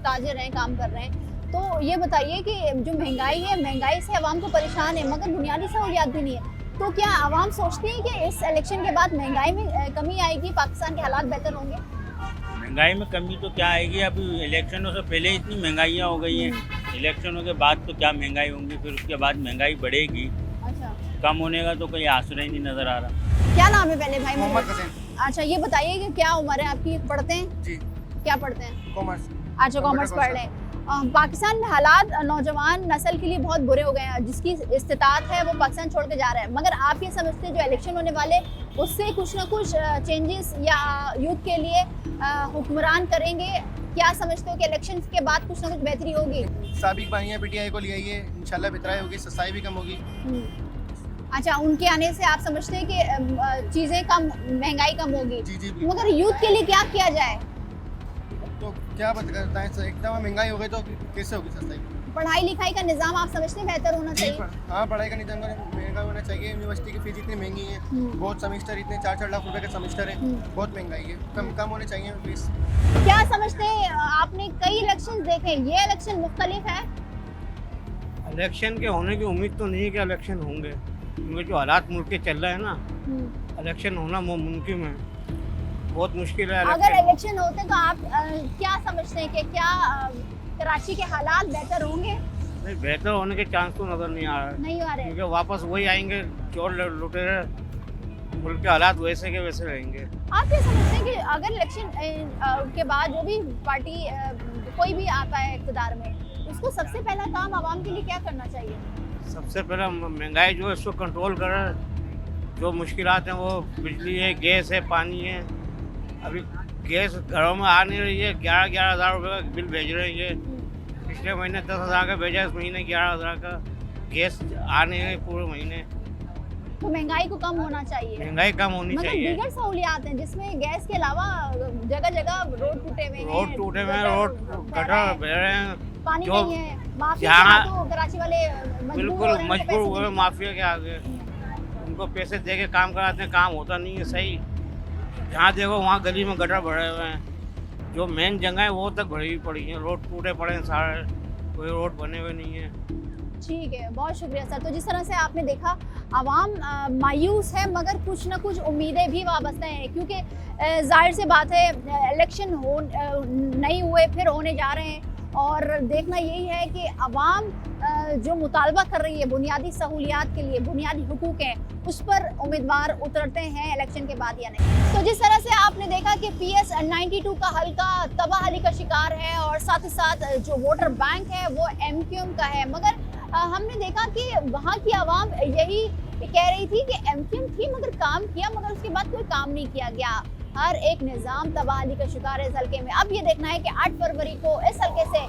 S1: ताजिर हैं, काम कर रहे हैं, तो ये बताइए कि जो महंगाई है, महंगाई से आवाम को परेशान है मगर बुनियादी सहूलियात भी नहीं है, तो क्या आवाम सोचती है कि इस इलेक्शन के बाद महंगाई में कमी आएगी, पाकिस्तान के हालात बेहतर होंगे?
S23: महंगाई में कमी तो क्या आएगी, अभी इलेक्शनों से पहले इतनी महंगाइयाँ हो गई हैं, इलेक्शनों के बाद तो क्या महंगाई होंगी, फिर उसके बाद महंगाई बढ़ेगी।
S1: अच्छा,
S23: कम होने का तो कोई आसरा ही नहीं नज़र आ रहा।
S1: क्या नाम है पहले भाई?
S3: मोहम्मद हसन।
S1: अच्छा, ये बताइए कि क्या उम्र है आपकी, पढ़ते हैं?
S3: जी।
S1: क्या पढ़ते हैं?
S3: कॉमर्स।
S1: अच्छा, कॉमर्स पढ़ रहे हैं। पाकिस्तान में हालात नौजवान नस्ल के लिए बहुत बुरे हो गए हैं, जिसकी इस्तिताअत है वो पाकिस्तान छोड़ के जा रहा है, मगर आप ये समझते हैं जो इलेक्शन होने वाले उससे कुछ ना कुछ चेंजेस या यूथ के लिए हुक्मरान करेंगे? क्या समझते हो कि इलेक्शन के बाद कुछ ना कुछ बेहतरी होगी?
S3: साबिक बानिया PTI को ले आइए, इंशाल्लाह बेहतराई होगी, सस्ताई भी कम होगी।
S1: अच्छा, उनके आने से आप समझते हैं कि चीज़ें कम, महंगाई कम होगी?
S3: जी।
S1: मगर यूथ के लिए क्या किया जाए?
S3: तो क्या बताएं, एकदम महंगाई हो गई तो कैसे होगी सस्ताई?
S1: पढ़ाई लिखाई का निज़ाम आप समझते हैं बेहतर होना चाहिए?
S3: हाँ, पढ़ाई का निज़ाम महंगा होना चाहिए। यूनिवर्सिटी की फीस इतनी महंगी है, बहुत सेमेस्टर इतने 4-4 लाख रुपए का सेमेस्टर है, बहुत महंगाई है, कम होने चाहिए फीस।
S1: क्या समझते हैं, आपने कई इलेक्शन देखे, ये इलेक्शन मुख्तलिफ है?
S11: इलेक्शन के होने की उम्मीद तो नहीं है कि इलेक्शन होंगे, क्योंकि जो हालात मुल्क के चल रहे हैं ना, इलेक्शन होना मुमकिन है, बहुत मुश्किल है।
S1: अगर इलेक्शन होते तो आप क्या समझते हैं कि क्या कराची के हालात बेहतर होंगे?
S11: नहीं, बेहतर होने के चांस तो नजर नहीं आ रहे,
S1: नहीं आ रहे,
S11: क्योंकि वापस वही आएंगे, चोर लुटेरे, मुल्क के हालात वैसे के वैसे रहेंगे।
S1: आप ये समझते हैं कि अगर इलेक्शन के बाद जो भी पार्टी कोई भी आता है इक़्तिदार में, उसको सबसे पहला काम आवाम के लिए क्या करना चाहिए?
S11: सबसे पहला महंगाई जो है उसको कंट्रोल करें, जो मुश्किलात हैं वो बिजली है, गैस है, पानी है। अभी गैस घरों में आ नहीं रही है, 11-11 हज़ार रुपये का बिल भेज रहे हैं, पिछले महीने 10 हज़ार का भेजा, इस महीने 11 हज़ार का। गैस आ नहीं रही पूरे महीने,
S1: तो महंगाई को कम होना चाहिए,
S11: महंगाई कम होनी चाहिए।
S1: दीगर सहूलियात हैं जिसमें गैस के अलावा जगह जगह रोड टूटे हुए हैं,
S11: रोड गटर बह रहे हैं,
S1: पानी
S11: जो
S1: नहीं है, माफिया तो कराची वाले
S11: बिल्कुल मजबूर हुए माफिया के आगे, उनको पैसे दे के काम कराते हैं, काम होता नहीं है सही। जहाँ देखो वहाँ गली में गटर भरे हुए हैं, जो मेन जगह है वो तक भरी पड़ी है, रोड टूटे पड़े हैं सारे, कोई रोड बने हुए नहीं है।
S1: ठीक है, बहुत शुक्रिया सर। तो जिस तरह से आपने देखा, आवाम मायूस है मगर कुछ ना कुछ उम्मीदें भी वाबस्ता हैं, क्योंकि जाहिर सी बात है इलेक्शन नहीं हुए, फिर होने जा रहे हैं, और देखना यही है कि आवाम जो मुतालबा कर रही है बुनियादी सहूलियात के लिए, बुनियादी हुकूक हैं, उस पर उम्मीदवार उतरते हैं इलेक्शन के बाद या नहीं। तो जिस तरह से आपने देखा कि PS 92 का हल्का तबाही का शिकार है, और साथ ही साथ जो वोटर बैंक है वो MQM का है, मगर हमने देखा कि वहाँ की आवाम यही कह रही थी कि MQM थी मगर काम किया, मगर उसके बाद कोई काम नहीं किया गया। हर एक निज़ाम तबाही का शिकार है इस हल्के में। अब ये देखना है कि 8 फरवरी को इस हल्के से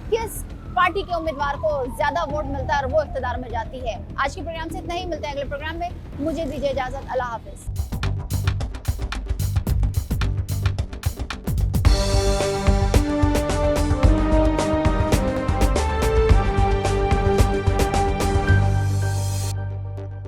S1: किस पार्टी के उम्मीदवार को ज़्यादा वोट मिलता है और वो इक़्तिदार में जाती है। आज के प्रोग्राम से इतना ही, मिलते हैं अगले प्रोग्राम में। मुझे दीजिए इजाज़त, अल्लाह हाफ़िज़।